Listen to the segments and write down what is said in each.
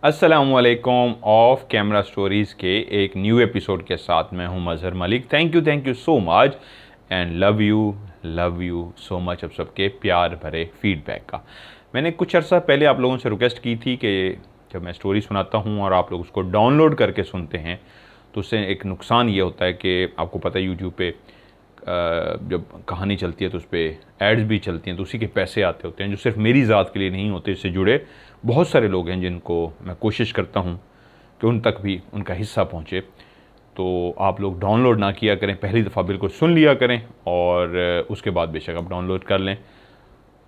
अस्सलामुअलैकुम of camera stories के एक न्यू एपिसोड के साथ मैं हूं Mazhar Malik. Thank you so much and love you so much अब सबके प्यार भरे फीडबैक का। मैंने कुछ अर्सा पहले आप लोगों से रिक्वेस्ट की थी कि जब मैं स्टोरी सुनाता हूं और आप लोग उसको डाउनलोड करके सुनते हैं तो उससे एक नुकसान ये होता है कि आपको पता है यूट्यूब पे जब कहानी चलती है तो उस पर एड्स भी चलती हैं तो उसी के पैसे आते होते हैं जो सिर्फ मेरी ज़ात के लिए नहीं होते। इससे जुड़े बहुत सारे लोग हैं जिनको मैं कोशिश करता हूं कि उन तक भी उनका हिस्सा पहुंचे। तो आप लोग डाउनलोड ना किया करें, पहली दफ़ा बिल्कुल सुन लिया करें और उसके बाद बेशक आप डाउनलोड कर लें।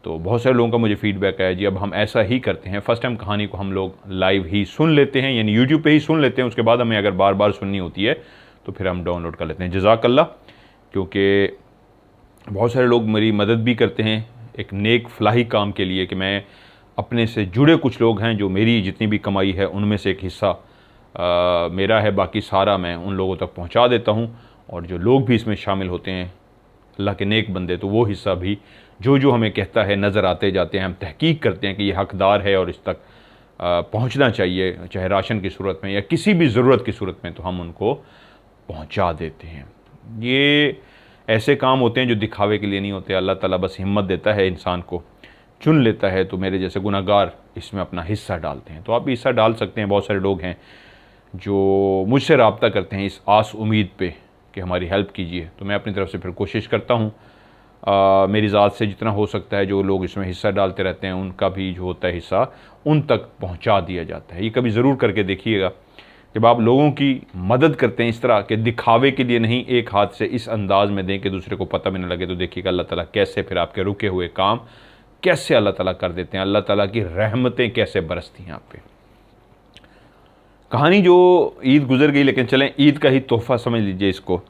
तो बहुत सारे लोगों का मुझे फीडबैक आया जी अब हम ऐसा ही करते हैं, फ़र्स्ट टाइम कहानी को हम लोग लाइव ही सुन लेते हैं, यानी यूट्यूब पे ही सुन लेते हैं, उसके बाद हमें अगर बार बार सुननी होती है तो फिर हम डाउनलोड कर लेते हैं। जज़ाकल्लाह, क्योंकि बहुत सारे लोग मेरी मदद भी करते हैं एक नेक फलाही काम के लिए कि मैं अपने से जुड़े कुछ लोग हैं जो मेरी जितनी भी कमाई है उनमें से एक हिस्सा मेरा है, बाकी सारा मैं उन लोगों तक पहुंचा देता हूं। और जो लोग भी इसमें शामिल होते हैं अल्लाह के नेक बंदे, तो वो हिस्सा भी जो जो हमें कहता है नज़र आते जाते हैं, हम तहकीक करते हैं कि ये हकदार है और इस तक पहुंचना चाहिए, चाहे राशन की सूरत में या किसी भी ज़रूरत की सूरत में, तो हम उनको पहुंचा देते हैं। ये ऐसे काम होते हैं जो दिखावे के लिए नहीं होते। अल्लाह ताला बस हिम्मत देता है, इंसान को चुन लेता है, तो मेरे जैसे गुनाहगार इसमें अपना हिस्सा डालते हैं। तो आप भी हिस्सा डाल सकते हैं। बहुत सारे लोग हैं जो मुझसे रब्ता करते हैं इस आस उम्मीद पे कि हमारी हेल्प कीजिए, तो मैं अपनी तरफ से फिर कोशिश करता हूँ मेरी ज़ात से जितना हो सकता है। जो लोग इसमें हिस्सा डालते रहते हैं उनका भी जो होता है हिस्सा उन तक पहुँचा दिया जाता है। ये कभी ज़रूर करके देखिएगा, जब आप लोगों की मदद करते हैं इस तरह के दिखावे के लिए नहीं, एक हाथ से इस अंदाज़ में दें कि दूसरे को पता भी न लगे, तो देखिएगा अल्लाह ताला कैसे फिर आपके रुके हुए काम कैसे अल्लाह ताला कर देते हैं, अल्लाह ताला की रहमतें कैसे बरसती हैं आप पे। कहानी जो ईद गुजर गई, लेकिन चलें ईद का ही तोहफ़ा समझ लीजिए इसको।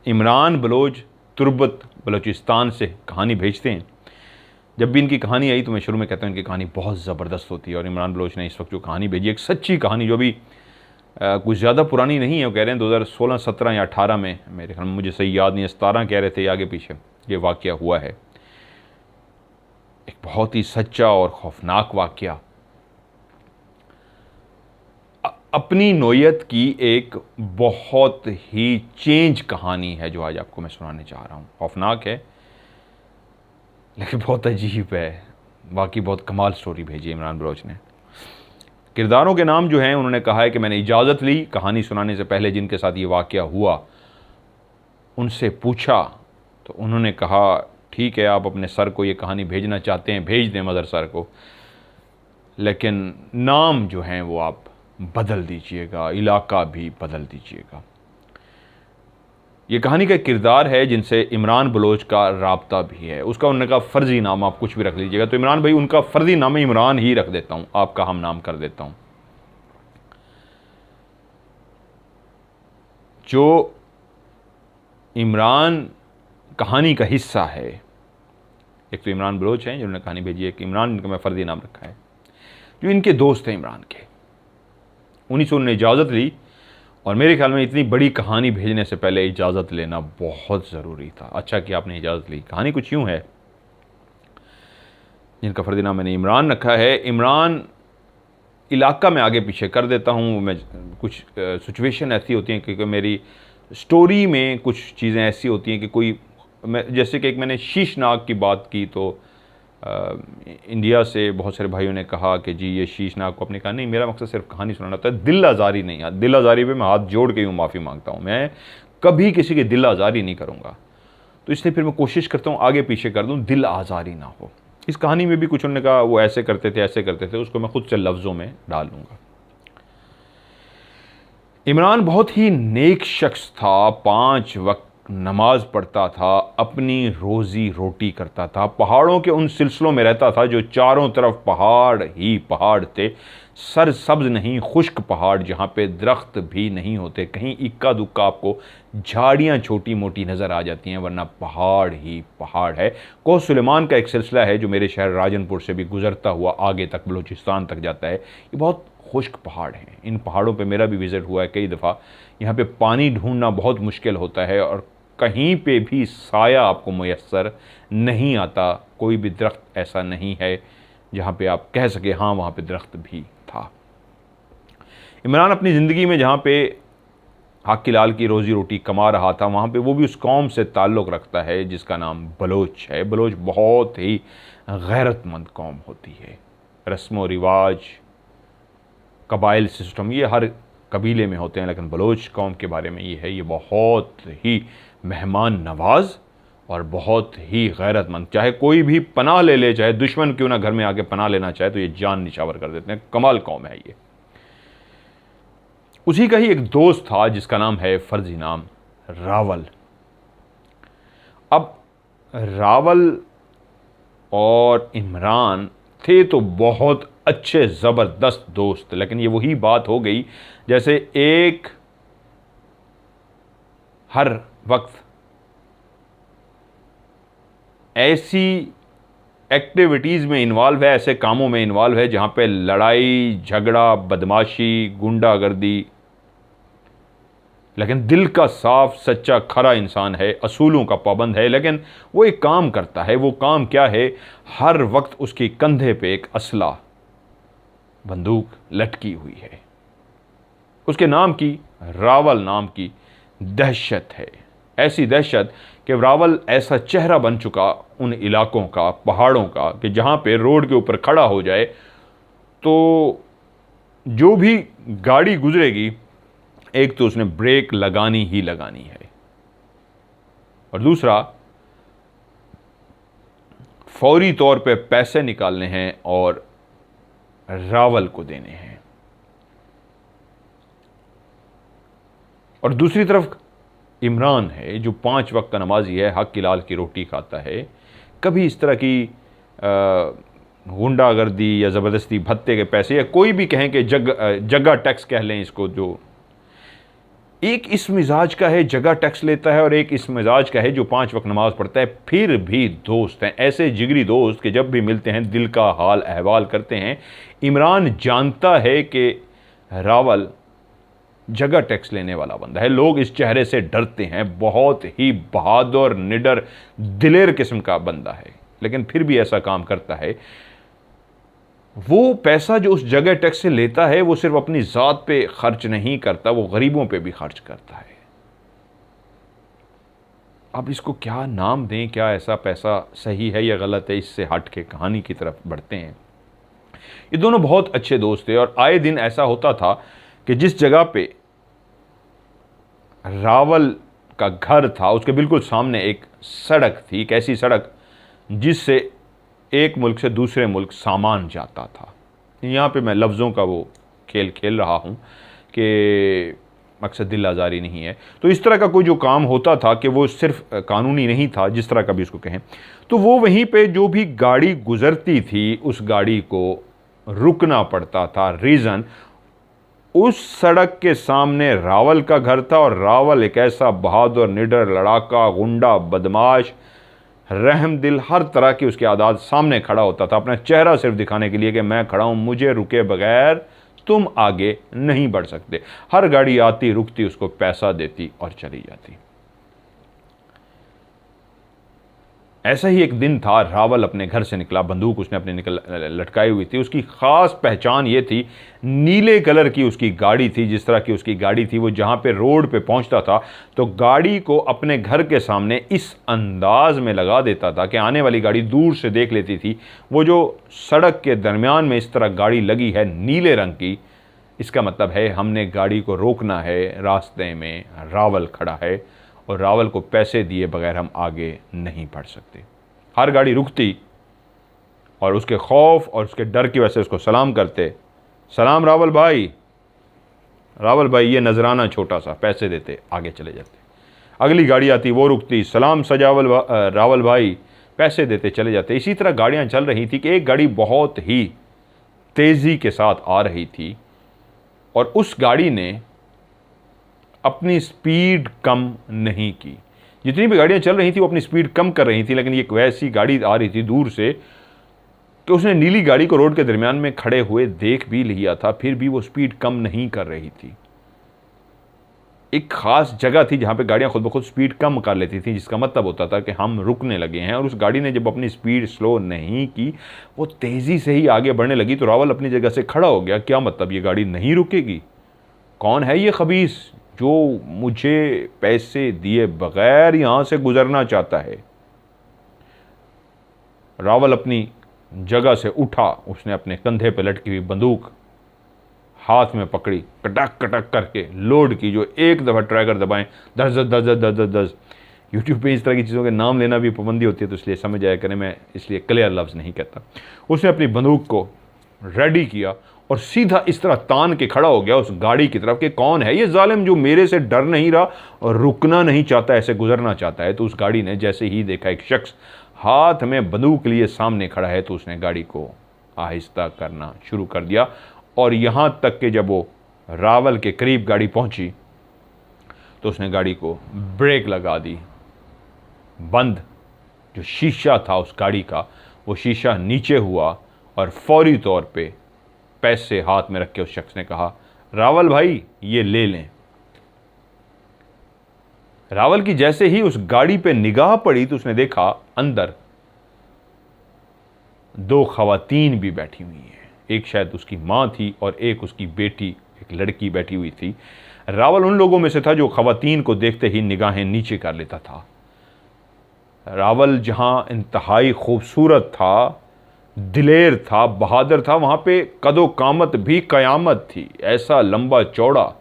इमरान बलोच तुर्बत बलोचिस्तान से कहानी भेजते हैं। जब भी इनकी कहानी आई तो मैं शुरू में कहता हूँ इनकी कहानी बहुत ज़बरदस्त होती है। और इमरान बलोच ने इस वक्त जो कहानी भेजी, एक सच्ची कहानी जो भी कुछ ज़्यादा पुरानी नहीं है। वो कह रहे हैं 2016, 17 या 18 में, मेरे ख्याल में, मुझे सही याद नहीं है, 17 कह रहे थे, आगे पीछे ये वाक़या हुआ है। एक बहुत ही सच्चा और खौफनाक वाक़या, अपनी नौयत की एक बहुत ही चेंज कहानी है जो आज आपको मैं सुनाने चाह रहा हूँ। खौफनाक है लेकिन बहुत अजीब है। बाकी बहुत कमाल स्टोरी भेजी है इमरान बलोच ने। किरदारों के नाम जो हैं उन्होंने कहा है कि मैंने इजाज़त ली कहानी सुनाने से पहले जिनके साथ ये वाक़या हुआ उनसे पूछा, तो उन्होंने कहा ठीक है, आप अपने सर को ये कहानी भेजना चाहते हैं भेज दें, मदर सर को, लेकिन नाम जो हैं वो आप बदल दीजिएगा, इलाका भी बदल दीजिएगा। ये कहानी का किरदार है जिनसे इमरान बलोच का राब्ता भी है। उसका उन्होंने कहा फ़र्ज़ी नाम आप कुछ भी रख लीजिएगा, तो इमरान भाई उनका फ़र्ज़ी नाम इमरान ही रख देता हूँ, आपका हम नाम कर देता हूँ। जो इमरान कहानी का हिस्सा है, एक तो इमरान बलोच हैं जिन्होंने कहानी भेजी है, कि इमरान इनका मैं फ़र्ज़ी नाम रखा है, जो इनके दोस्त हैं इमरान के, उन्हीं से उन्होंने इजाज़त ली। और मेरे ख्याल में इतनी बड़ी कहानी भेजने से पहले इजाज़त लेना बहुत ज़रूरी था। अच्छा कि आपने इजाज़त ली। कहानी कुछ यूँ है, जिनका फ़र्ज़ी नाम मैंने इमरान रखा है। इमरान इलाका में आगे पीछे कर देता हूँ, मैं कुछ सिचुएशन ऐसी होती हैं क्योंकि मेरी स्टोरी में कुछ चीज़ें ऐसी होती हैं कि कोई, मैं जैसे कि एक मैंने शीशनाग की बात की तो इंडिया से बहुत सारे भाइयों ने कहा कि जी ये शीशनाग को, अपने कहा नहीं, मेरा मकसद सिर्फ कहानी सुनाना होता है, दिल आज़ारी नहीं। दिल आज़ारी पे मैं हाथ जोड़ के यूँ माफ़ी मांगता हूँ, मैं कभी किसी की दिल आज़ारी नहीं करूँगा। तो इसलिए फिर मैं कोशिश करता हूँ आगे पीछे कर दूँ, दिल आज़ारी ना हो। इस कहानी में भी कुछ उन्होंने कहा वो ऐसे करते थे, उसको मैं खुद से लफ्ज़ों में डाल लूँगा। इमरान बहुत ही नेक शख्स था, 5 वक्त नमाज पढ़ता था, अपनी रोज़ी रोटी करता था, पहाड़ों के उन सिलसिलों में रहता था जो चारों तरफ पहाड़ ही पहाड़ थे, सरसब्ज नहीं खुश्क पहाड़ जहाँ पे दरख्त भी नहीं होते, कहीं इक्का दुक्का आपको झाड़ियाँ छोटी मोटी नज़र आ जाती हैं, वरना पहाड़ ही पहाड़ है। कोह सुलेमान का एक सिलसिला है जो मेरे शहर राजनपुर से भी गुज़रता हुआ आगे तक बलूचिस्तान तक जाता है। ये बहुत खुश्क पहाड़ हैं। इन पहाड़ों पे मेरा भी विज़िट हुआ है कई दफ़ा। यहाँ पे पानी ढूंढना बहुत मुश्किल होता है और कहीं पे भी साया आपको मुयस्सर नहीं आता, कोई भी दरख्त ऐसा नहीं है जहाँ पे आप कह सके हाँ वहाँ पे दरख्त भी था। इमरान अपनी ज़िंदगी में जहाँ पे हक लाल की रोज़ी रोटी कमा रहा था, वहाँ पे वो भी उस कौम से ताल्लुक़ रखता है जिसका नाम बलोच है। बलोच बहुत ही गैरतमंद कौम होती है। रस्म व रिवाज, कबाइल सिस्टम ये हर कबीले में होते हैं, लेकिन बलोच कौम के बारे में ये है, ये बहुत ही मेहमान नवाज और बहुत ही गैरतमंद। चाहे कोई भी पनाह ले ले, चाहे दुश्मन क्यों ना घर में आके पनाह लेना चाहे, तो ये जान निछावर कर देते हैं। कमाल कौम है ये। उसी का ही एक दोस्त था जिसका नाम है फर्जी नाम रावल। अब रावल और इमरान थे तो बहुत अच्छे ज़बरदस्त दोस्त, लेकिन ये वही बात हो गई जैसे एक हर वक्त ऐसी एक्टिविटीज़ में इन्वॉल्व है, ऐसे कामों में इन्वॉल्व है जहाँ पे लड़ाई झगड़ा, बदमाशी, गुंडागर्दी, लेकिन दिल का साफ सच्चा खरा इंसान है, असूलों का पाबंद है। लेकिन वो एक काम करता है। वो काम क्या है? हर वक्त उसके कंधे पे एक असला, बंदूक लटकी हुई है। उसके नाम की, रावल नाम की दहशत है। ऐसी दहशत कि रावल ऐसा चेहरा बन चुका उन इलाकों का, पहाड़ों का, कि जहाँ पे रोड के ऊपर खड़ा हो जाए तो जो भी गाड़ी गुजरेगी, एक तो उसने ब्रेक लगानी ही लगानी है, और दूसरा फौरी तौर पे पैसे निकालने हैं और रावल को देने हैं। और दूसरी तरफ इमरान है जो 5 वक्त का नमाजी है, हक लाल की रोटी खाता है। कभी इस तरह की गुंडागर्दी या ज़बरदस्ती, भत्ते के पैसे, या कोई भी कहें कि जगह टैक्स कह लें इसको, जो एक इस मिजाज का है जगह टैक्स लेता है, और एक इस मिजाज का है जो 5 वक्त नमाज पढ़ता है, फिर भी दोस्त हैं। ऐसे जिगरी दोस्त कि जब भी मिलते हैं दिल का हाल अहवाल करते हैं। इमरान जानता है कि रावल जगह टैक्स लेने वाला बंदा है, लोग इस चेहरे से डरते हैं, बहुत ही बहादुर, निडर, दिलेर किस्म का बंदा है, लेकिन फिर भी ऐसा काम करता है। वो पैसा जो उस जगह टैक्स से लेता है वो सिर्फ अपनी ज़ात पे खर्च नहीं करता, वो गरीबों पे भी खर्च करता है। अब इसको क्या नाम दें, क्या ऐसा पैसा सही है या गलत है, इससे हट के कहानी की तरफ बढ़ते हैं। ये दोनों बहुत अच्छे दोस्त थे, और आए दिन ऐसा होता था कि जिस जगह पे रावल का घर था उसके बिल्कुल सामने एक सड़क थी, एक ऐसी सड़क जिससे एक मुल्क से दूसरे मुल्क सामान जाता था। यहाँ पे मैं लफ्ज़ों का वो खेल खेल रहा हूँ कि मकसद दिल आज़ारी नहीं है। तो इस तरह का कोई जो काम होता था कि वो सिर्फ कानूनी नहीं था, जिस तरह का भी इसको कहें, तो वो वहीं पे जो भी गाड़ी गुज़रती थी उस गाड़ी को रुकना पड़ता था। रीज़न, उस सड़क के सामने रावल का घर था, और रावल एक ऐसा बहादुर, निडर, लड़ाका, गुंडा, बदमाश, रहम दिल, हर तरह की उसके आदात सामने खड़ा होता था, अपना चेहरा सिर्फ दिखाने के लिए कि मैं खड़ा हूं, मुझे रुके बगैर तुम आगे नहीं बढ़ सकते। हर गाड़ी आती, रुकती, उसको पैसा देती और चली जाती। ऐसा ही एक दिन था, रावल अपने घर से निकला, बंदूक उसने अपने लटकाई हुई थी। उसकी ख़ास पहचान ये थी, नीले कलर की उसकी गाड़ी थी। जिस तरह की उसकी गाड़ी थी, वो जहाँ पे रोड पे पहुँचता था तो गाड़ी को अपने घर के सामने इस अंदाज में लगा देता था कि आने वाली गाड़ी दूर से देख लेती थी। वो जो सड़क के दरमियान में इस तरह गाड़ी लगी है नीले रंग की, इसका मतलब है हमने गाड़ी को रोकना है, रास्ते में रावल खड़ा है और रावल को पैसे दिए बगैर हम आगे नहीं बढ़ सकते। हर गाड़ी रुकती और उसके खौफ और उसके डर की वजह से उसको सलाम करते, सलाम रावल भाई, रावल भाई, ये नजराना छोटा सा, पैसे देते, आगे चले जाते। अगली गाड़ी आती, वो रुकती, सलाम रावल भाई, पैसे देते, चले जाते। इसी तरह गाड़ियाँ चल रही थी कि एक गाड़ी बहुत ही तेज़ी के साथ आ रही थी और उस गाड़ी ने अपनी स्पीड कम नहीं की। जितनी भी गाड़ियाँ चल रही थी वो अपनी स्पीड कम कर रही थी, लेकिन एक वैसी गाड़ी आ रही थी दूर से कि उसने नीली गाड़ी को रोड के दरमियान में खड़े हुए देख भी लिया था, फिर भी वो स्पीड कम नहीं कर रही थी। एक ख़ास जगह थी जहाँ पे गाड़ियाँ खुद ब खुद स्पीड कम कर लेती थी, जिसका मतलब होता था कि हम रुकने लगे हैं। और उस गाड़ी ने जब अपनी स्पीड स्लो नहीं की, वो तेज़ी से ही आगे बढ़ने लगी, तो रावल अपनी जगह से खड़ा हो गया। क्या मतलब, ये गाड़ी नहीं रुकेगी? कौन है ये खबीस जो मुझे पैसे दिए बगैर यहाँ से गुजरना चाहता है? रावल अपनी जगह से उठा, उसने अपने कंधे पे लटकी हुई बंदूक हाथ में पकड़ी, कटक कटक करके लोड की। जो एक दफ़ा ट्रैगर दबाएं, दस दस दस दस दस दस। यूट्यूब पे इस तरह की चीज़ों के नाम लेना भी पाबंदी होती है, तो इसलिए समझ आया करें, मैं इसलिए क्लियर लफ्ज़ नहीं कहता। उसने अपनी बंदूक को रेडी किया और सीधा इस तरह तान के खड़ा हो गया उस गाड़ी की तरफ कि कौन है ये जालिम जो मेरे से डर नहीं रहा और रुकना नहीं चाहता, ऐसे गुजरना चाहता है। तो उस गाड़ी ने जैसे ही देखा एक शख्स हाथ में बंदूक लिए सामने खड़ा है, तो उसने गाड़ी को आहिस्ता करना शुरू कर दिया। और यहाँ तक कि जब वो रावल के करीब गाड़ी पहुँची तो उसने गाड़ी को ब्रेक लगा दी। बंद जो शीशा था उस गाड़ी का, वो शीशा नीचे हुआ और फौरी तौर पे पैसे हाथ में रख के उस शख्स ने कहा, रावल भाई ये ले लें। रावल की जैसे ही उस गाड़ी पे निगाह पड़ी तो उसने देखा अंदर दो खवातीन भी बैठी हुई हैं। एक शायद उसकी माँ थी और एक उसकी बेटी, एक लड़की बैठी हुई थी। रावल उन लोगों में से था जो खवातीन को देखते ही निगाहें नीचे कर लेता था। रावल जहाँ इंतहाई खूबसूरत था, दिलेर था, बहादुर था, वहाँ पे कदो कामत भी कयामत थी। ऐसा लंबा चौड़ा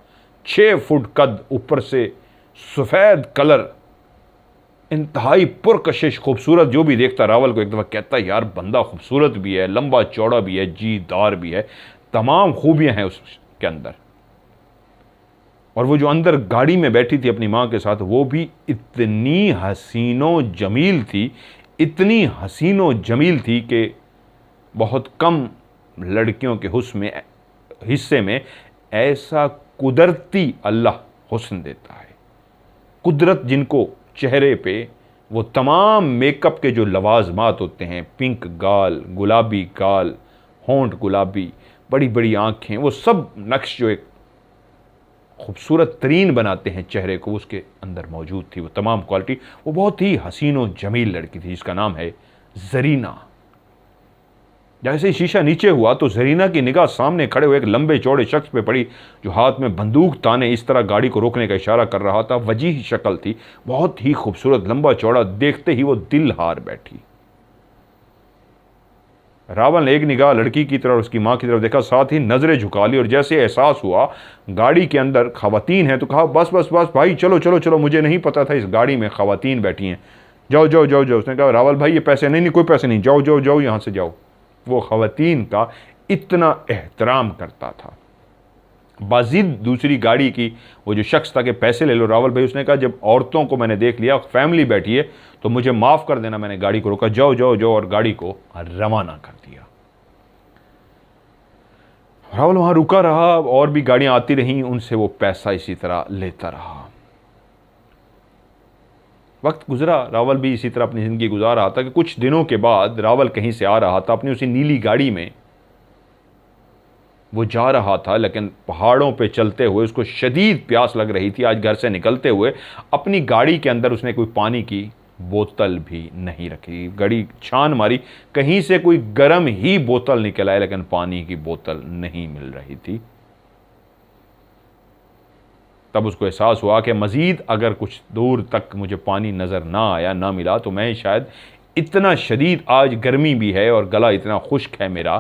6 फुट कद, ऊपर से सफ़ेद कलर, इंतहाई पुरकशिश खूबसूरत। जो भी देखता रावल को एक दफ़ा कहता यार बंदा खूबसूरत भी है, लंबा चौड़ा भी है, जीदार भी है, तमाम खूबियाँ हैं उसके अंदर। और वो जो अंदर गाड़ी में बैठी थी अपनी माँ के साथ, वो भी इतनी हसीनो जमील थी, इतनी हसीनो जमील थी कि बहुत कम लड़कियों के हिस्से में ऐसा कुदरती अल्लाह हुस्न देता है। कुदरत जिनको चेहरे पे वो तमाम मेकअप के जो लवाजमात होते हैं, पिंक गाल, गुलाबी गाल, होंठ गुलाबी, बड़ी बड़ी आँखें, वो सब नक्श जो एक खूबसूरत तरीन बनाते हैं चेहरे को, उसके अंदर मौजूद थी वो तमाम क्वालिटी। वो बहुत ही हसीन व जमील लड़की थी जिसका नाम है जरीना। जैसे ही शीशा नीचे हुआ तो जरीना की निगाह सामने खड़े हुए एक लंबे चौड़े शख्स पे पड़ी जो हाथ में बंदूक ताने इस तरह गाड़ी को रोकने का इशारा कर रहा था। वजीह शक्ल थी, बहुत ही खूबसूरत, लंबा चौड़ा, देखते ही वो दिल हार बैठी। रावल ने एक निगाह लड़की की तरफ, उसकी माँ की तरफ देखा, साथ ही नजरें झुका ली। और जैसे एहसास हुआ गाड़ी के अंदर खवातीन हैं तो कहा बस बस बस भाई, चलो चलो चलो, मुझे नहीं पता था इस गाड़ी में खवातीन बैठी हैं, जाओ जाओ जाओ जाओ। उसने कहा रावल भाई ये पैसे नहीं, कोई पैसे नहीं, जाओ जाओ जाओ यहाँ से जाओ। वो खवातीन का इतना एहतराम करता था। बाजिद दूसरी गाड़ी की वो जो शख्स था कि पैसे ले लो रावल भाई, उसने कहा जब औरतों को मैंने देख लिया, फैमिली बैठी है, तो मुझे माफ़ कर देना, मैंने गाड़ी को रोका, जाओ जाओ जाओ, और गाड़ी को रवाना कर दिया। रावल वहाँ रुका रहा, और भी गाड़ियाँ आती रहीं, उनसे वो पैसा इसी तरह लेता रहा। वक्त गुजरा, रावल भी इसी तरह अपनी ज़िंदगी गुजार रहा था कि कुछ दिनों के बाद रावल कहीं से आ रहा था अपनी उसी नीली गाड़ी में। वो जा रहा था, लेकिन पहाड़ों पे चलते हुए उसको शदीद प्यास लग रही थी। आज घर से निकलते हुए अपनी गाड़ी के अंदर उसने कोई पानी की बोतल भी नहीं रखी। गाड़ी छान मारी, कहीं से कोई गर्म ही बोतल निकल आए, लेकिन पानी की बोतल नहीं मिल रही थी। तब उसको एहसास हुआ कि मज़ीद अगर कुछ दूर तक मुझे पानी नज़र ना आया, ना मिला, तो मैं शायद इतना शदीद, आज गर्मी भी है और गला इतना खुश्क है मेरा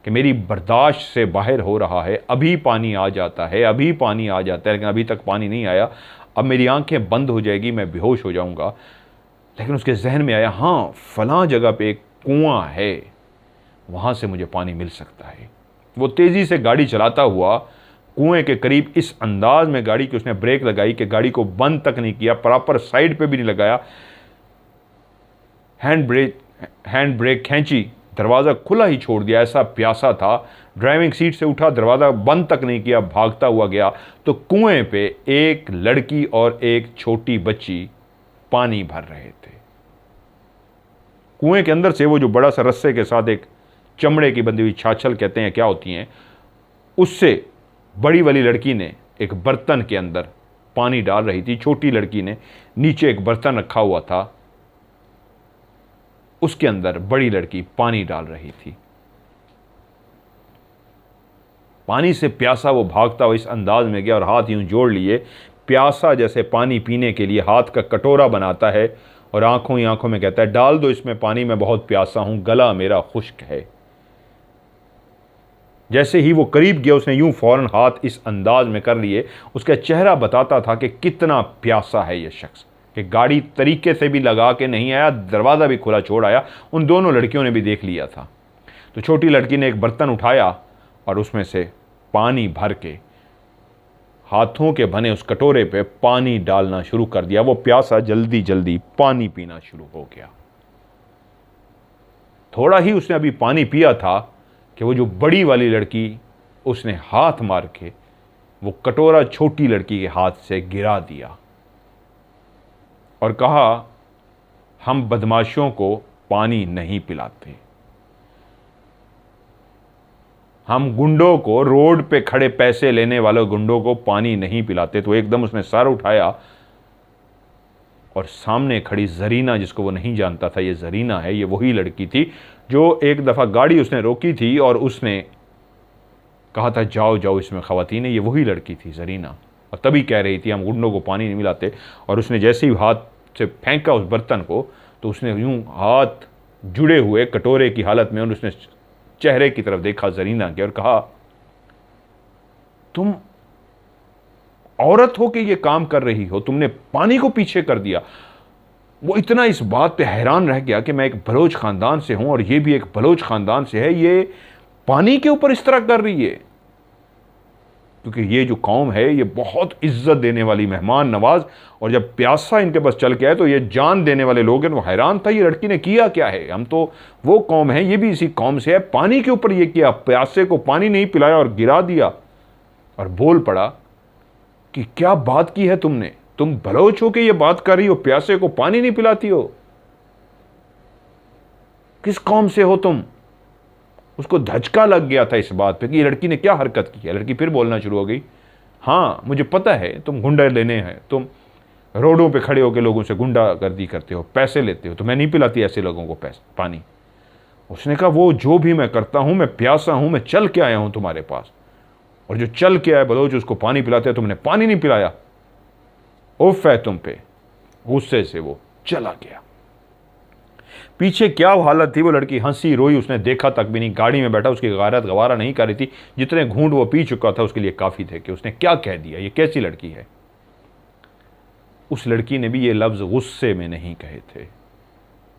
कि मेरी बर्दाश्त से बाहर हो रहा है। अभी पानी आ जाता है, अभी पानी आ जाता है, लेकिन अभी तक पानी नहीं आया। अब मेरी आंखें बंद हो जाएगी, मैं बेहोश हो जाऊंगा। लेकिन उसके जहन में आया, हाँ फ़लाँ जगह पे एक कुआं है, वहाँ से मुझे पानी मिल सकता है। वो तेज़ी से गाड़ी चलाता हुआ कुएं के करीब इस अंदाज में गाड़ी की उसने ब्रेक लगाई कि गाड़ी को बंद तक नहीं किया, प्रॉपर साइड पे भी नहीं लगाया, हैंड ब्रेक खींची, दरवाज़ा खुला ही छोड़ दिया, ऐसा प्यासा था। ड्राइविंग सीट से उठा, दरवाज़ा बंद तक नहीं किया, भागता हुआ गया तो कुएं पे एक लड़की और एक छोटी बच्ची पानी भर रहे थे। कुएं के अंदर से वो जो बड़ा सा रस्से के साथ एक चमड़े की बंधी हुई छाछल कहते हैं क्या होती हैं, उससे बड़ी वाली लड़की ने एक बर्तन के अंदर पानी डाल रही थी। छोटी लड़की ने नीचे एक बर्तन रखा हुआ था, उसके अंदर बड़ी लड़की पानी डाल रही थी। पानी से प्यासा वो भागता हुआ इस अंदाज में गया और हाथ यूं जोड़ लिए, प्यासा जैसे पानी पीने के लिए हाथ का कटोरा बनाता है और आंखों ही आंखों में कहता है, डाल दो इसमें पानी, मैं बहुत प्यासा हूं, गला मेरा खुश्क है। जैसे ही वो करीब गया उसने यूं फौरन हाथ इस अंदाज में कर लिए, उसका चेहरा बताता था कि कितना प्यासा है ये शख्स, कि गाड़ी तरीके से भी लगा के नहीं आया, दरवाज़ा भी खुला छोड़ आया। उन दोनों लड़कियों ने भी देख लिया था। तो छोटी लड़की ने एक बर्तन उठाया और उसमें से पानी भर के हाथों के बने उस कटोरे पे पानी डालना शुरू कर दिया। वो प्यासा जल्दी जल्दी पानी पीना शुरू हो गया। थोड़ा ही उसने अभी पानी पिया था कि वो जो बड़ी वाली लड़की, उसने हाथ मार के वो कटोरा छोटी लड़की के हाथ से गिरा दिया और कहा, हम बदमाशों को पानी नहीं पिलाते, हम गुंडों को, रोड पे खड़े पैसे लेने वाले गुंडों को पानी नहीं पिलाते। तो एकदम उसने सर उठाया और सामने खड़ी जरीना, जिसको वो नहीं जानता था ये जरीना है, ये वही लड़की थी जो एक दफ़ा गाड़ी उसने रोकी थी और उसने कहा था जाओ जाओ इसमें ख़वातीन है, ये वही लड़की थी जरीना। और तभी कह रही थी हम गुंडों को पानी नहीं मिलाते। और उसने जैसे ही हाथ से फेंका उस बर्तन को, तो उसने यूं हाथ जुड़े हुए कटोरे की हालत में, और उसने चेहरे की तरफ देखा जरीना के और कहा, तुम औरत हो कि ये काम कर रही हो, तुमने पानी को पीछे कर दिया। वो इतना इस बात पे हैरान रह गया कि मैं एक बलोच खानदान से हूं और ये भी एक बलोच खानदान से है, ये पानी के ऊपर इस तरह कर रही है। क्योंकि ये जो कौम है ये बहुत इज्जत देने वाली, मेहमान नवाज, और जब प्यासा इनके पास चल के आए तो ये जान देने वाले लोग हैं। वो हैरान था ये लड़की ने किया क्या है, हम तो वो कौम है, ये भी इसी कौम से है, पानी के ऊपर ये किया, प्यासे को पानी नहीं पिलाया और गिरा दिया। और बोल पड़ा कि क्या बात की है तुमने, तुम बलोच हो के ये बात कर रही हो, प्यासे को पानी नहीं पिलाती हो, किस कौम से हो तुम। उसको धचका लग गया था इस बात पे कि ये लड़की ने क्या हरकत की है। लड़की फिर बोलना शुरू हो गई, हाँ मुझे पता है तुम गुंडा लेने हैं, तुम रोडों पे खड़े होकर लोगों से गुंडागर्दी करते हो, पैसे लेते हो, तो मैं नहीं पिलाती ऐसे लोगों को पानी। उसने कहा वो जो भी मैं करता हूं, मैं प्यासा हूं, मैं चल के आया हूं तुम्हारे पास, और जो चल के आया बलोच उसको पानी पिलाते हैं, तुमने पानी नहीं पिलाया, उफ है तुम पे। गुस्से से वो चला गया। पीछे क्या हालत थी, वो लड़की हंसी रोई, उसने देखा तक भी नहीं, गाड़ी में बैठा, उसकी गैरत गवारा नहीं कर रही थी। जितने घूंट वो पी चुका था उसके लिए काफ़ी थे कि उसने क्या कह दिया, ये कैसी लड़की है। उस लड़की ने भी ये लफ्ज़ गुस्से में नहीं कहे थे,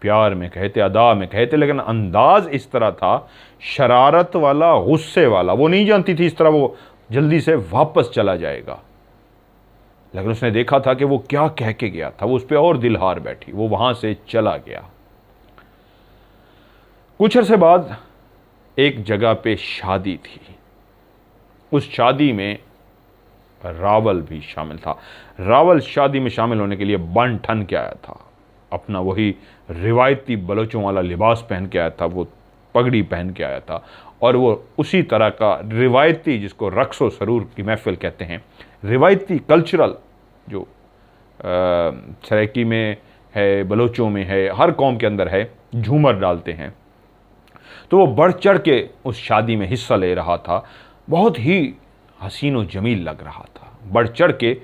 प्यार में कहे थे, अदा में कहे थे, लेकिन अंदाज इस तरह था, शरारत वाला, गुस्से वाला। वो नहीं जानती थी इस तरह वो जल्दी से वापस चला जाएगा, लेकिन उसने देखा था कि वो क्या कह के गया था। वो उस पर और दिल हार बैठी, वो वहाँ से चला गया। कुछ अरसे बाद एक जगह पे शादी थी, उस शादी में रावल भी शामिल था। रावल शादी में शामिल होने के लिए बन ठन के आया था, अपना वही रिवायती बलोचों वाला लिबास पहन के आया था, वो पगड़ी पहन के आया था, और वो उसी तरह का रिवायती, जिसको रक्स व सरूर की महफिल कहते हैं, रिवायती कल्चरल जो सराइकी में है, बलोचों में है, हर कौम के अंदर है, झूमर डालते हैं, तो वो बढ़ चढ़ के उस शादी में हिस्सा ले रहा था। बहुत ही हसीन व जमील लग रहा था, बढ़ चढ़ के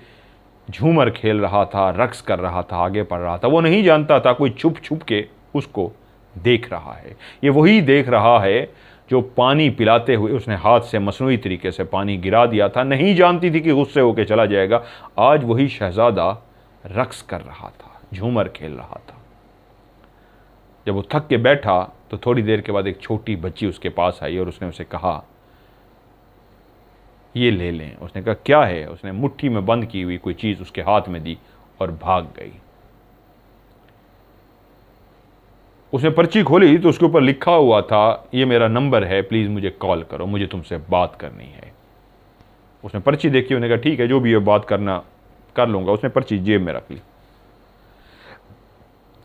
झूमर खेल रहा था, रक्स कर रहा था, आगे बढ़ रहा था। वो नहीं जानता था कोई छुप छुप के उसको देख रहा है। ये वही देख रहा है जो पानी पिलाते हुए उसने हाथ से मसनूई तरीके से पानी गिरा दिया था, नहीं जानती थी कि गुस्से होकर चला जाएगा। आज वही शहजादा रक्स कर रहा था, झूमर खेल रहा था। जब वो थक के बैठा तो थोड़ी देर के बाद एक छोटी बच्ची उसके पास आई और उसने उसे कहा ये ले लें। उसने कहा क्या है। उसने मुट्ठी में बंद की हुई कोई चीज़ उसके हाथ में दी और भाग गई। उसने पर्ची खोली तो उसके ऊपर लिखा हुआ था ये मेरा नंबर है, प्लीज़ मुझे कॉल करो, मुझे तुमसे बात करनी है। उसने पर्ची देखी, उन्होंने कहा ठीक है जो भी है बात करना कर लूँगा। उसने पर्ची जेब में रख ली।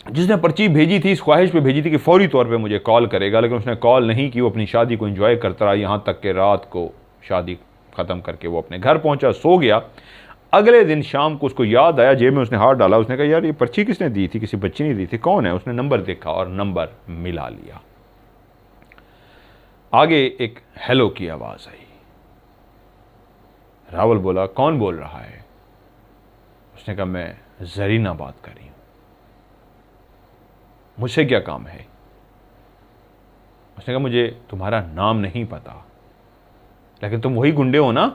जिसने पर्ची भेजी थी इस ख्वाहिश पे भेजी थी कि फौरी तौर पे मुझे कॉल करेगा, लेकिन उसने कॉल नहीं की। वो अपनी शादी को एंजॉय करता रहा, यहाँ तक कि रात को शादी ख़त्म करके वो अपने घर पहुँचा, सो गया। अगले दिन शाम को उसको याद आया, जेब में उसने हाथ डाला, उसने कहा यार ये पर्ची किसने दी थी, किसी बच्ची ने दी थी, कौन है? उसने नंबर देखा और नंबर मिला लिया। आगे एक हेलो की आवाज आई। रावल बोला कौन बोल रहा है? उसने कहा मैं जरीना बात कर रही हूं, मुझसे क्या काम है? उसने कहा मुझे तुम्हारा नाम नहीं पता, लेकिन तुम वही गुंडे हो ना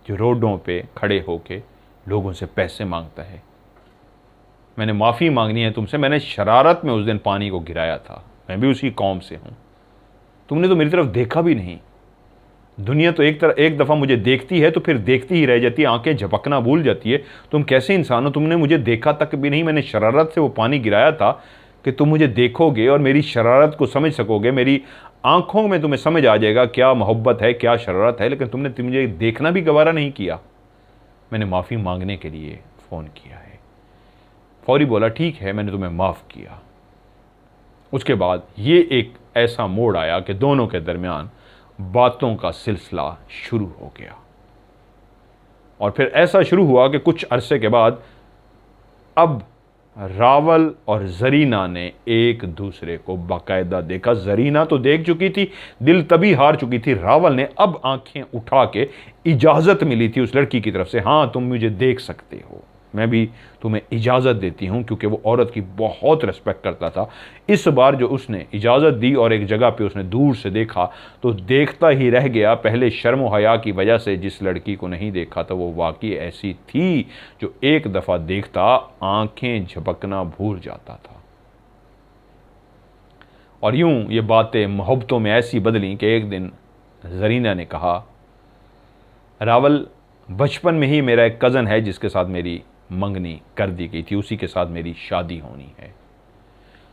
जो रोडों पे खड़े होके लोगों से पैसे मांगता है। मैंने माफ़ी मांगनी है तुमसे, मैंने शरारत में उस दिन पानी को गिराया था, मैं भी उसी कौम से हूं। तुमने तो मेरी तरफ देखा भी नहीं। दुनिया तो एक दफ़ा मुझे देखती है तो फिर देखती ही रह जाती है, आंखें झपकना भूल जाती है। तुम कैसे इंसान हो? तुमने मुझे देखा तक भी नहीं। मैंने शरारत से वो पानी गिराया था कि तुम मुझे देखोगे और मेरी शरारत को समझ सकोगे, मेरी आंखों में तुम्हें समझ आ जाएगा क्या मोहब्बत है, क्या शरारत है। लेकिन तुमने मुझे देखना भी गवारा नहीं किया। मैंने माफ़ी मांगने के लिए फ़ोन किया है। फौरी बोला ठीक है, मैंने तुम्हें माफ़ किया। उसके बाद ये एक ऐसा मोड़ आया कि दोनों के दरमियान बातों का सिलसिला शुरू हो गया। और फिर ऐसा शुरू हुआ कि कुछ अरसे के बाद अब रावल और जरीना ने एक दूसरे को बाकायदा देखा। जरीना तो देख चुकी थी, दिल तभी हार चुकी थी। रावल ने अब आंखें उठा के इजाज़त मिली थी उस लड़की की तरफ से, हाँ तुम मुझे देख सकते हो, मैं भी तुम्हें इजाज़त देती हूँ, क्योंकि वो औरत की बहुत रिस्पेक्ट करता था। इस बार जो उसने इजाज़त दी और एक जगह पे उसने दूर से देखा तो देखता ही रह गया। पहले शर्म व हया की वजह से जिस लड़की को नहीं देखा था वो वाकई ऐसी थी जो एक दफ़ा देखता आंखें झपकना भूल जाता था। और यूं ये बातें मोहब्बतों में ऐसी बदली कि एक दिन जरीना ने कहा रावल बचपन में ही मेरा एक कज़न है जिसके साथ मेरी मंगनी कर दी गई थी, उसी के साथ मेरी शादी होनी है,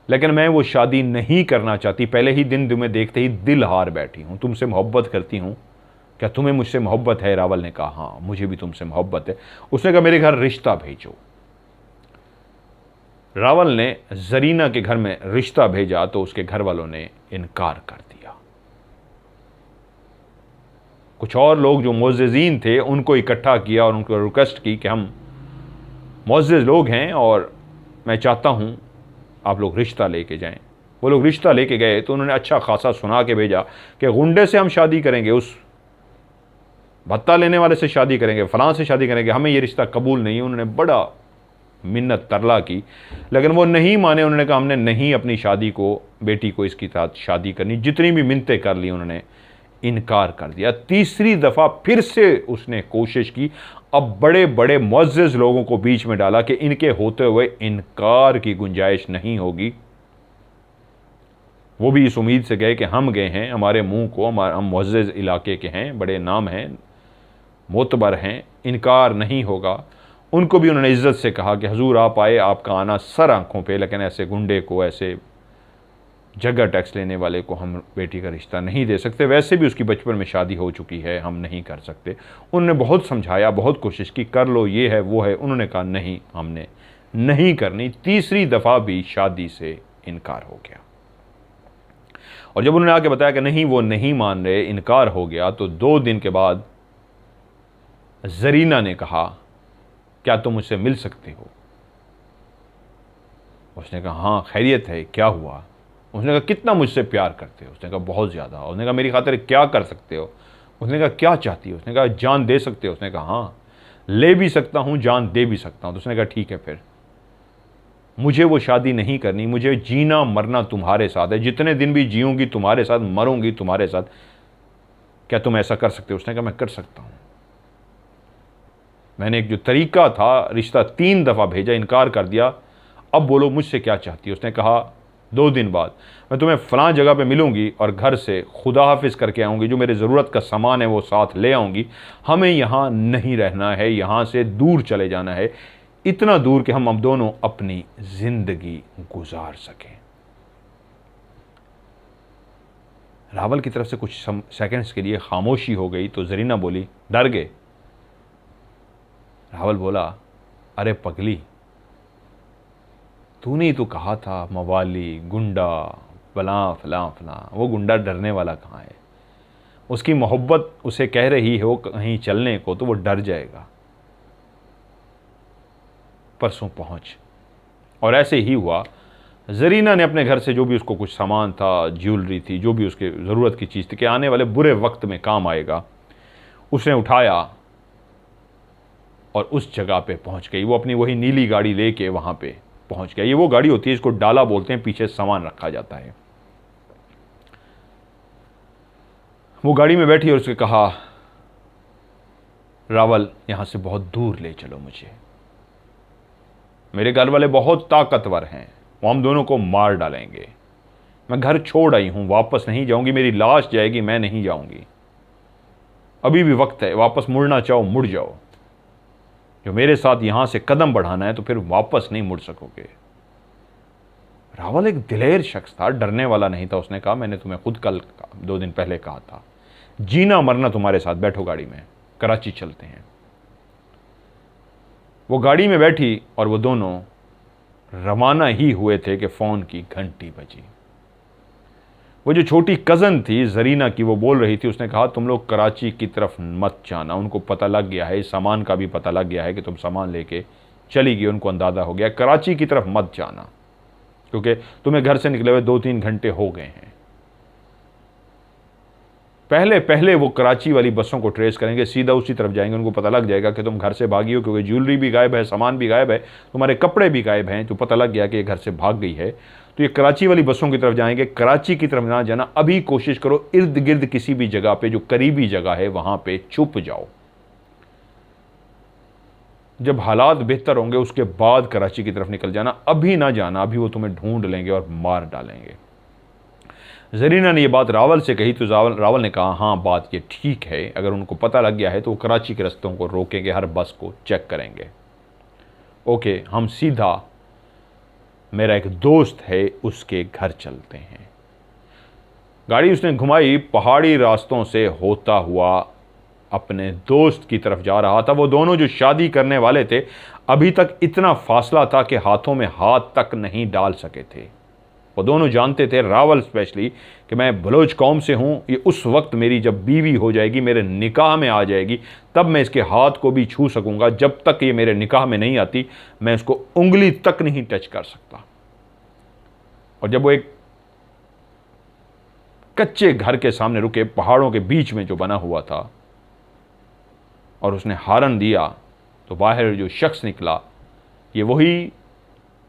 लेकिन मैं वो शादी नहीं करना चाहती। पहले ही दिन तुम्हें देखते ही दिल हार बैठी हूँ, तुमसे मोहब्बत करती हूँ। क्या तुम्हें मुझसे मोहब्बत है? रावल ने कहा हाँ मुझे भी तुमसे मोहब्बत है। उसने कहा मेरे घर रिश्ता भेजो। रावल ने जरीना के घर में रिश्ता भेजा तो उसके घर वालों ने इनकार कर दिया। कुछ और लोग जो मुअज़्ज़िज़ीन थे उनको इकट्ठा किया और उनको रिक्वेस्ट की कि हम मुअज़्ज़िज़ लोग हैं और मैं चाहता हूँ आप लोग रिश्ता लेके जाएं। वो लोग रिश्ता लेके गए तो उन्होंने अच्छा खासा सुना के भेजा कि गुंडे से हम शादी करेंगे, उस भत्ता लेने वाले से शादी करेंगे, फलां से शादी करेंगे, हमें ये रिश्ता कबूल नहीं है। उन्होंने बड़ा मिन्नत तरला की, लेकिन वो नहीं माने। उन्होंने कहा हमने नहीं अपनी शादी को, बेटी को इसकी साथ शादी करनी। जितनी भी मिन्नतें कर ली उन्होंने इनकार कर दिया। तीसरी दफ़ा फिर से उसने कोशिश की, अब बड़े बड़े मुअज़्ज़िज़ लोगों को बीच में डाला कि इनके होते हुए इनकार की गुंजाइश नहीं होगी। वो भी इस उम्मीद से गए कि हम गए हैं, हमारे मुंह को, हम मुअज़्ज़िज़ इलाके के हैं, बड़े नाम हैं, मोतबर हैं, इनकार नहीं होगा। उनको भी उन्होंने इज़्ज़त से कहा कि हुजूर आप आए, आपका आना सर आंखों पे, लेकिन ऐसे गुंडे को, ऐसे जगह टैक्स लेने वाले को हम बेटी का रिश्ता नहीं दे सकते। वैसे भी उसकी बचपन में शादी हो चुकी है, हम नहीं कर सकते। उन्होंने बहुत समझाया, बहुत कोशिश की, कर लो, ये है वो है। उन्होंने कहा नहीं, हमने नहीं करनी। तीसरी दफ़ा भी शादी से इनकार हो गया। और जब उन्होंने आके बताया कि नहीं वो नहीं मान रहे, इनकार हो गया, तो 2 दिन के बाद जरीना ने कहा क्या तुम मुझसे मिल सकते हो? उसने कहा हाँ खैरियत है, क्या हुआ? उसने कहा कितना मुझसे प्यार करते हो? उसने कहा बहुत ज़्यादा। उसने कहा मेरी खातिर क्या कर सकते हो? उसने कहा क्या चाहती हो? उसने कहा जान दे सकते हो? उसने कहा हाँ ले भी सकता हूँ, जान दे भी सकता हूँ। तो उसने कहा ठीक है, फिर मुझे वो शादी नहीं करनी, मुझे जीना मरना तुम्हारे साथ है, जितने दिन भी जीऊँगी तुम्हारे साथ, मरूँगी तुम्हारे साथ। क्या तुम ऐसा कर सकते हो? उसने कहा मैं कर सकता हूँ। मैंने एक जो तरीका था, रिश्ता 3 दफ़ा भेजा, इनकार कर दिया, अब बोलो मुझसे क्या चाहती हो? उसने कहा 2 दिन बाद मैं तुम्हें फ़लाँ जगह पे मिलूंगी और घर से खुदा हाफिज़ करके आऊँगी, जो मेरे ज़रूरत का सामान है वो साथ ले आऊँगी। हमें यहाँ नहीं रहना है, यहाँ से दूर चले जाना है, इतना दूर कि हम अब दोनों अपनी ज़िंदगी गुजार सकें। रावल की तरफ से कुछ सेकंड्स के लिए खामोशी हो गई तो जरीना बोली डर गए? रावल बोला अरे पगली, तूने ही तो कहा था मवाली, गुंडा, फलां फलां फलां। वो गुंडा डरने वाला कहाँ है? उसकी मोहब्बत उसे कह रही हो कहीं चलने को तो वो डर जाएगा। परसों पहुँच। और ऐसे ही हुआ। जरीना ने अपने घर से जो भी उसको कुछ सामान था, ज्वेलरी थी, जो भी उसके ज़रूरत की चीज़ थी कि आने वाले बुरे वक्त में काम आएगा, उसने उठाया और उस जगह पे पहुंच गई। वो अपनी वही नीली गाड़ी लेके वहां पे पहुंच गया। ये वो गाड़ी होती है, इसको डाला बोलते हैं, पीछे सामान रखा जाता है। वो गाड़ी में बैठी और उसने कहा, रावल यहां से बहुत दूर ले चलो मुझे, मेरे घर वाले बहुत ताकतवर हैं, वो हम दोनों को मार डालेंगे। मैं घर छोड़ आई हूं, वापस नहीं जाऊंगी, मेरी लाश जाएगी, मैं नहीं जाऊंगी। अभी भी वक्त है, वापस मुड़ना चाहो मुड़ जाओ, जो मेरे साथ यहां से कदम बढ़ाना है तो फिर वापस नहीं मुड़ सकोगे। रावल एक दिलेर शख्स था, डरने वाला नहीं था। उसने कहा, मैंने तुम्हें खुद कल 2 दिन पहले कहा था, जीना मरना तुम्हारे साथ, बैठो गाड़ी में, कराची चलते हैं। वो गाड़ी में बैठी और वो दोनों रवाना ही हुए थे कि फ़ोन की घंटी बजी। वो जो छोटी कज़न थी जरीना की, वो बोल रही थी, उसने कहा, तुम लोग कराची की तरफ मत जाना, उनको पता लग गया है, सामान का भी पता लग गया है कि तुम सामान लेके चली गई, उनको अंदाज़ा हो गया, कराची की तरफ मत जाना, क्योंकि तुम्हें घर से निकले हुए 2-3 घंटे हो गए हैं। पहले पहले वो कराची वाली बसों को ट्रेस करेंगे, सीधा उसी तरफ जाएंगे, उनको पता लग जाएगा कि तुम घर से भागी हो, क्योंकि ज्वेलरी भी गायब है, सामान भी गायब है, तुम्हारे कपड़े भी गायब हैं, तो पता लग गया कि ये घर से भाग गई है। तो ये कराची वाली बसों की तरफ जाएंगे। कराची की तरफ ना जाना, अभी कोशिश करो इर्द गिर्द किसी भी जगह पे जो करीबी जगह है वहां पे छुप जाओ। जब हालात बेहतर होंगे उसके बाद कराची की तरफ निकल जाना, अभी ना जाना, अभी वो तुम्हें ढूंढ लेंगे और मार डालेंगे। जरीना ने यह बात रावल से कही तो रावल ने कहा, हाँ बात ये ठीक है, अगर उनको पता लग गया है तो वो कराची के रस्तों को रोकेंगे, हर बस को चेक करेंगे। ओके, हम सीधा, मेरा एक दोस्त है उसके घर चलते हैं। गाड़ी उसने घुमाई, पहाड़ी रास्तों से होता हुआ अपने दोस्त की तरफ जा रहा था। वो दोनों जो शादी करने वाले थे, अभी तक इतना फासला था कि हाथों में हाथ तक नहीं डाल सके थे। वो दोनों जानते थे, रावल स्पेशली, कि मैं बलोच कौम से हूँ, ये उस वक्त मेरी जब बीवी हो जाएगी, मेरे निकाह में आ जाएगी, तब मैं इसके हाथ को भी छू सकूंगा, जब तक ये मेरे निकाह में नहीं आती मैं इसको उंगली तक नहीं टच कर सकता। और जब वो एक कच्चे घर के सामने रुके, पहाड़ों के बीच में जो बना हुआ था, और उसने हारन दिया, तो बाहर जो शख्स निकला, ये वही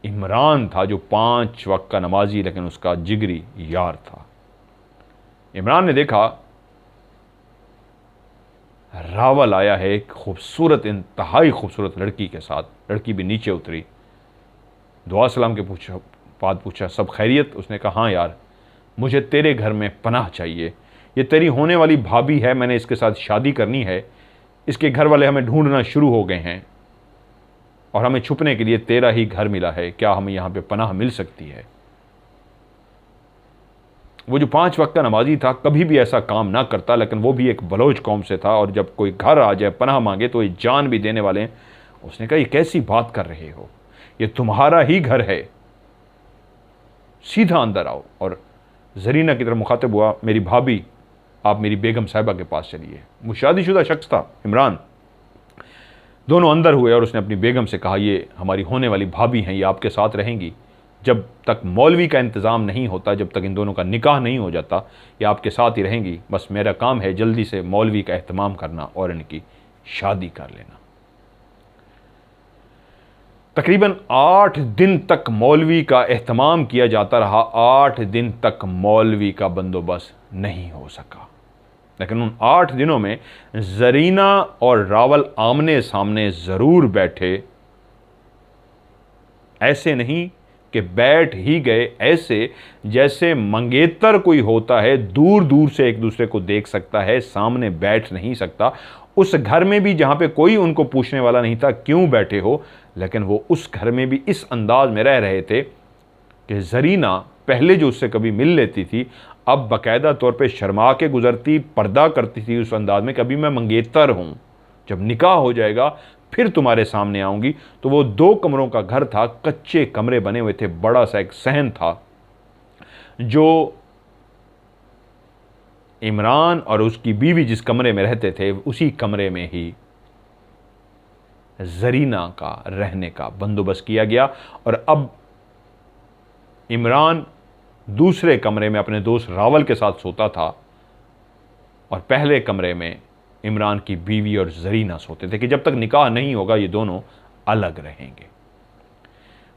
इमरान था जो 5 वक्त का नमाजी लेकिन उसका जिगरी यार था। इमरान ने देखा रावल आया है एक खूबसूरत, इंतहाई खूबसूरत लड़की के साथ। लड़की भी नीचे उतरी, दुआ सलाम के बाद पूछा, सब खैरियत? उसने कहा, हाँ यार, मुझे तेरे घर में पनाह चाहिए, ये तेरी होने वाली भाभी है, मैंने इसके साथ शादी करनी है, इसके घर वाले हमें ढूंढना शुरू हो गए हैं और हमें छुपने के लिए तेरा ही घर मिला है, क्या हमें यहाँ पे पनाह मिल सकती है? वो जो 5 वक्त का नमाजी था कभी भी ऐसा काम ना करता, लेकिन वो भी एक बलोच कौम से था, और जब कोई घर आ जाए पनाह मांगे तो ये जान भी देने वाले हैं। उसने कहा, ये कैसी बात कर रहे हो, ये तुम्हारा ही घर है, सीधा अंदर आओ। और जरीना की तरफ मुखातिब हुआ, मेरी भाभी, आप मेरी बेगम साहिबा के पास चलिए। वो शादीशुदा शख्स था, इमरान। दोनों अंदर हुए और उसने अपनी बेगम से कहा, ये हमारी होने वाली भाभी हैं, ये आपके साथ रहेंगी, जब तक मौलवी का इंतज़ाम नहीं होता, जब तक इन दोनों का निकाह नहीं हो जाता, ये आपके साथ ही रहेंगी। बस मेरा काम है जल्दी से मौलवी का एहतमाम करना और इनकी शादी कर लेना। तकरीबन 8 दिन तक मौलवी का एहतमाम किया जाता रहा। 8 दिन तक मौलवी का बंदोबस्त नहीं हो सका, लेकिन उन 8 दिनों में जरीना और रावल आमने सामने ज़रूर बैठे। ऐसे नहीं कि बैठ ही गए, ऐसे जैसे मंगेतर कोई होता है, दूर दूर से एक दूसरे को देख सकता है, सामने बैठ नहीं सकता। उस घर में भी जहाँ पे कोई उनको पूछने वाला नहीं था क्यों बैठे हो, लेकिन वो उस घर में भी इस अंदाज में रह रहे थे कि जरीना पहले जो उससे कभी मिल लेती थी, अब बाकायदा तौर पे शर्मा के गुजरती, पर्दा करती थी उस अंदाज में, कभी मैं मंगेतर हूँ, जब निकाह हो जाएगा फिर तुम्हारे सामने आऊँगी। तो वो 2 कमरों का घर था, कच्चे कमरे बने हुए थे, बड़ा सा एक सहन था जो इमरान और उसकी बीवी जिस कमरे में रहते थे उसी कमरे में ही जरीना का रहने का बंदोबस्त किया गया। और अब इमरान दूसरे कमरे में अपने दोस्त रावल के साथ सोता था और पहले कमरे में इमरान की बीवी और जरीना सोते थे कि जब तक निकाह नहीं होगा ये दोनों अलग रहेंगे।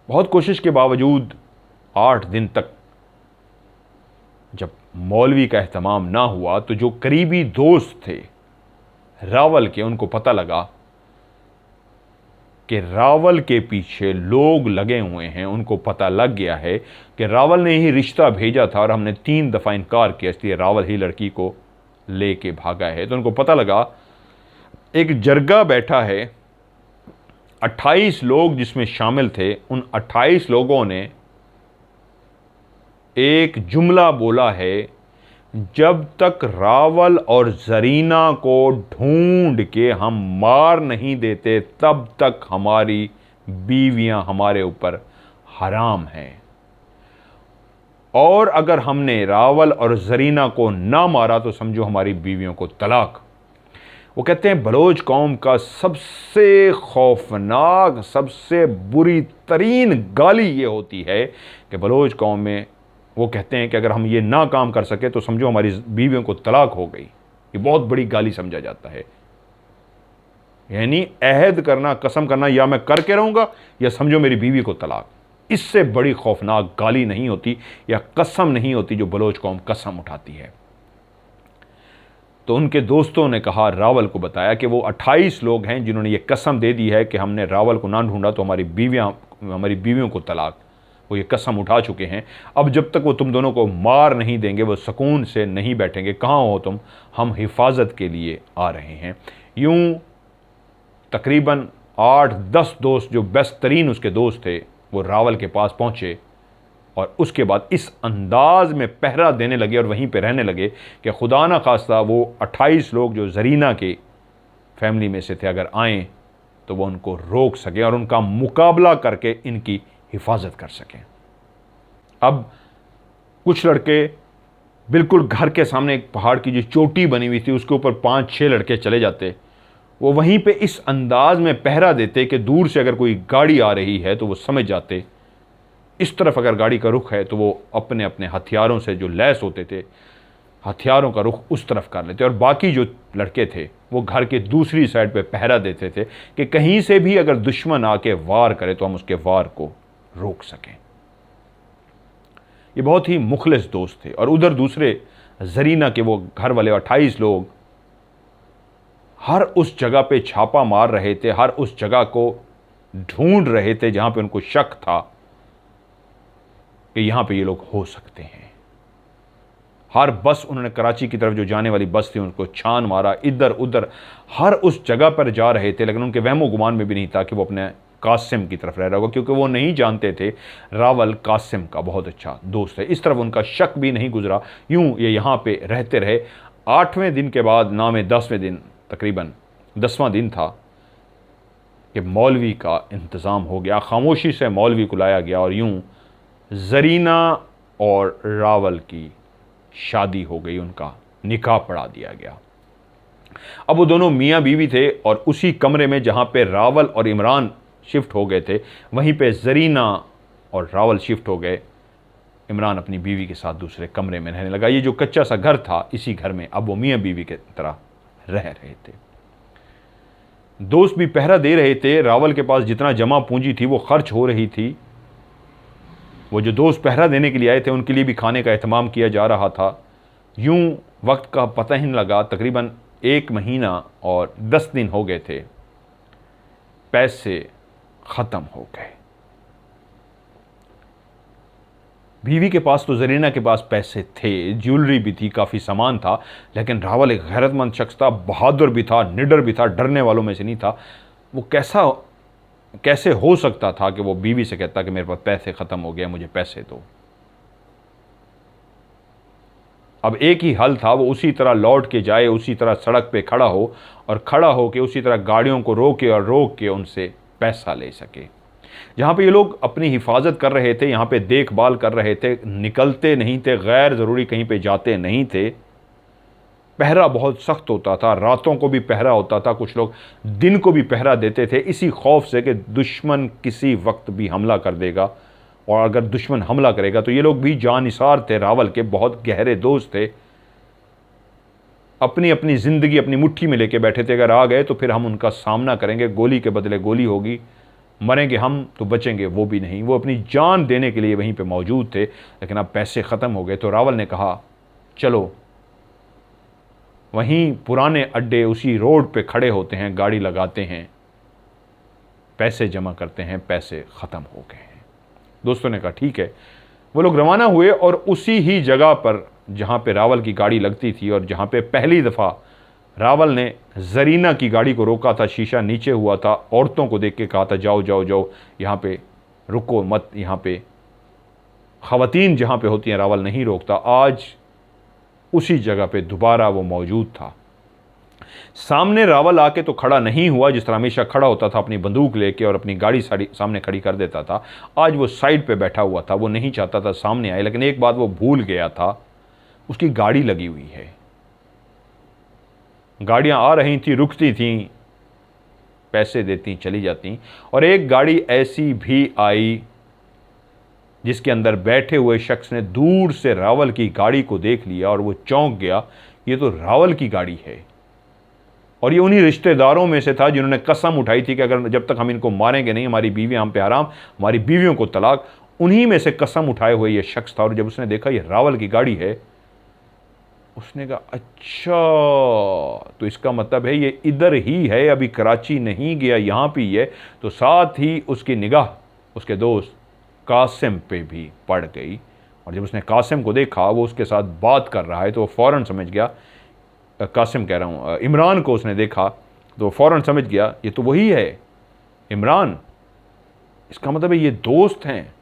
बहुत कोशिश के बावजूद 8 दिन तक जब मौलवी का एहतमाम ना हुआ तो जो करीबी दोस्त थे रावल के, उनको पता लगा कि रावल के पीछे लोग लगे हुए हैं। उनको पता लग गया है कि रावल ने ही रिश्ता भेजा था और हमने 3 दफ़ा इनकार किया, इसलिए रावल ही लड़की को लेके भागा है। तो उनको पता लगा एक जरगा बैठा है, 28 लोग जिसमें शामिल थे। उन 28 लोगों ने एक जुमला बोला है, जब तक रावल और जरीना को ढूंढ के हम मार नहीं देते तब तक हमारी बीवियां हमारे ऊपर हराम हैं, और अगर हमने रावल और जरीना को ना मारा तो समझो हमारी बीवियों को तलाक। वो कहते हैं बलोच कौम का सबसे खौफनाक, सबसे बुरी तरीन गाली ये होती है कि बलोच कौम में वो कहते हैं कि अगर हम ये ना काम कर सके तो समझो हमारी बीवियों को तलाक हो गई। ये बहुत बड़ी गाली समझा जाता है, यानी अहद करना, कसम करना, या मैं करके रहूंगा या समझो मेरी बीवी को तलाक। इससे बड़ी खौफनाक गाली नहीं होती या कसम नहीं होती जो बलोच कौम कसम उठाती है। तो उनके दोस्तों ने कहा, रावल को बताया कि वो 28 लोग हैं जिन्होंने ये कसम दे दी है कि हमने रावल को ना ढूंढा तो हमारी बीवियों को तलाक। वो ये कसम उठा चुके हैं। अब जब तक वो तुम दोनों को मार नहीं देंगे वो सुकून से नहीं बैठेंगे। कहाँ हो तुम? हम हिफाजत के लिए आ रहे हैं। यूं तकरीबन 8-10 दोस्त जो बेस्ट तरीन उसके दोस्त थे वो रावल के पास पहुँचे और उसके बाद इस अंदाज में पहरा देने लगे और वहीं पे रहने लगे कि खुदा ना खास्ता वो 28 लोग जो जरीना के फैमिली में से थे अगर आएँ तो वो उनको रोक सकें और उनका मुकाबला करके इनकी हिफाजत कर सकें। अब कुछ लड़के बिल्कुल घर के सामने एक पहाड़ की जो चोटी बनी हुई थी उसके ऊपर 5-6 लड़के चले जाते। वो वहीं पे इस अंदाज में पहरा देते कि दूर से अगर कोई गाड़ी आ रही है तो वो समझ जाते, इस तरफ अगर गाड़ी का रुख है तो वो अपने अपने हथियारों से जो लैस होते थे हथियारों का रुख उस तरफ कर लेते। और बाकी जो लड़के थे वो घर के दूसरी साइड पे पहरा देते थे कि कहीं से भी अगर दुश्मन आके वार करे तो हम उसके वार को रोक सकें। ये बहुत ही मुखलिस दोस्त थे। और उधर दूसरे जरीना के वो घर वाले 28 लोग हर उस जगह पे छापा मार रहे थे, हर उस जगह को ढूंढ रहे थे जहां पे उनको शक था कि यहां पे ये लोग हो सकते हैं। हर बस, उन्होंने कराची की तरफ जो जाने वाली बस थी उनको छान मारा, इधर उधर हर उस जगह पर जा रहे थे। लेकिन उनके वहमो गुमान में भी नहीं था कि वो अपने कासिम की तरफ रह रहा होगा, क्योंकि वो नहीं जानते थे रावल कासिम का बहुत अच्छा दोस्त है। इस तरफ उनका शक भी नहीं गुजरा। यूं ये यहाँ पे रहते रहे। 8वें दिन के बाद, नामे 10वें दिन, तकरीबन 10वां दिन था कि मौलवी का इंतज़ाम हो गया। खामोशी से मौलवी को लाया गया और यूं जरीना और रावल की शादी हो गई, उनका निकाह पढ़ा दिया गया। अब वो दोनों मियाँ बीवी थे और उसी कमरे में जहाँ पे रावल और इमरान शिफ्ट हो गए थे वहीं पे जरीना और रावल शिफ्ट हो गए। इमरान अपनी बीवी के साथ दूसरे कमरे में रहने लगा। ये जो कच्चा सा घर था इसी घर में अब वो मियाँ बीवी की तरह रह रहे थे। दोस्त भी पहरा दे रहे थे। रावल के पास जितना जमा पूंजी थी वो खर्च हो रही थी। वो जो दोस्त पहरा देने के लिए आए थे उनके लिए भी खाने का एहतमाम किया जा रहा था। यूं वक्त का पता ही नहीं लगा। तकरीबन 1 महीना और 10 दिन हो गए थे। पैसे ख़त्म हो गए। बीवी के पास तो जरीना के पास पैसे थे, ज्वेलरी भी थी, काफ़ी सामान था, लेकिन रावल एक गैरतमंद शख्स था, बहादुर भी था, निडर भी था, डरने वालों में से नहीं था। वो कैसे हो सकता था कि वो बीवी से कहता कि मेरे पास पैसे ख़त्म हो गए, मुझे पैसे दो। अब एक ही हल था, वो उसी तरह लौट के जाए, उसी तरह सड़क पे खड़ा हो और खड़ा हो के उसी तरह गाड़ियों को रोक के उनसे पैसा ले सके। जहाँ पे ये लोग अपनी हिफाजत कर रहे थे, यहाँ पे देखभाल कर रहे थे, निकलते नहीं थे, गैर ज़रूरी कहीं पे जाते नहीं थे, पहरा बहुत सख्त होता था, रातों को भी पहरा होता था, कुछ लोग दिन को भी पहरा देते थे, इसी खौफ से कि दुश्मन किसी वक्त भी हमला कर देगा, और अगर दुश्मन हमला करेगा तो ये लोग भी जानिसार थे, रावल के बहुत गहरे दोस्त थे, अपनी अपनी ज़िंदगी अपनी मुट्ठी में लेके बैठे थे। अगर आ गए तो फिर हम उनका सामना करेंगे, गोली के बदले गोली होगी, मरेंगे हम तो बचेंगे वो भी नहीं। वो अपनी जान देने के लिए वहीं पे मौजूद थे, लेकिन अब पैसे ख़त्म हो गए। तो रावल ने कहा चलो वहीं पुराने अड्डे उसी रोड पे खड़े होते हैं, गाड़ी लगाते हैं, पैसे जमा करते हैं, पैसे ख़त्म हो गए हैं। दोस्तों ने कहा ठीक है। वो लोग रवाना हुए और उसी ही जगह पर जहाँ पे रावल की गाड़ी लगती थी और जहाँ पे पहली दफ़ा रावल ने जरीना की गाड़ी को रोका था, शीशा नीचे हुआ था, औरतों को देख के कहा था जाओ जाओ जाओ, यहाँ पे रुको मत, यहाँ पे ख़वातीन जहाँ पे होती हैं रावल नहीं रोकता। आज उसी जगह पे दोबारा वो मौजूद था। सामने रावल आके तो खड़ा नहीं हुआ, जिस तरह हमेशा खड़ा होता था अपनी बंदूक लेके और अपनी गाड़ी सामने खड़ी कर देता था। आज वो साइड पे बैठा हुआ था, वो नहीं चाहता था सामने आए, लेकिन एक बात वो भूल गया था, उसकी गाड़ी लगी हुई है। गाड़ियां आ रही थी, रुकती थीं, पैसे देती चली जाती, और एक गाड़ी ऐसी भी आई जिसके अंदर बैठे हुए शख्स ने दूर से रावल की गाड़ी को देख लिया और वो चौंक गया, ये तो रावल की गाड़ी है। और ये उन्हीं रिश्तेदारों में से था जिन्होंने कसम उठाई थी कि अगर जब तक हम इनको मारेंगे नहीं, हमारी बीवियां हम पे हराम, हमारी बीवियों को तलाक। उन्हीं में से कसम उठाए हुए ये शख्स था। और जब उसने देखा ये रावल की गाड़ी है, उसने कहा अच्छा तो इसका मतलब है ये इधर ही है, अभी कराची नहीं गया, यहाँ पे ही है। तो साथ ही उसकी निगाह उसके दोस्त कासिम पे भी पड़ गई। और जब उसने कासिम को देखा वो उसके साथ बात कर रहा है तो वो फ़ौरन समझ गया, कासिम कह रहा हूँ, इमरान को उसने देखा तो फ़ौरन समझ गया ये तो वही है इमरान, इसका मतलब है ये दोस्त हैं।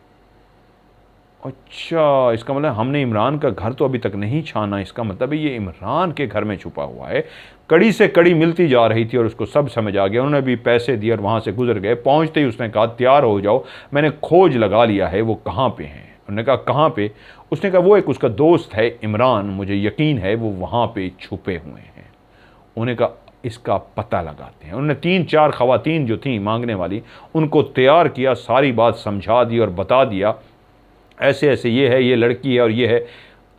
अच्छा इसका मतलब हमने इमरान का घर तो अभी तक नहीं छाना, इसका मतलब है ये इमरान के घर में छुपा हुआ है। कड़ी से कड़ी मिलती जा रही थी और उसको सब समझ आ गया। उन्होंने भी पैसे दिए और वहाँ से गुजर गए। पहुँचते ही उसने कहा तैयार हो जाओ, मैंने खोज लगा लिया है वो कहाँ पे हैं। उन्होंने कहा कहाँ पे? उसने कहा वो एक उसका दोस्त है इमरान, मुझे यकीन है वो वहाँ पे छुपे हुए हैं। उन्होंने कहा इसका पता लगाते हैं। उन्होंने 3-4 ख़वातीन जो थीं मांगने वाली उनको तैयार किया, सारी बात समझा दी और बता दिया ऐसे ऐसे ये है, ये लड़की है और ये है,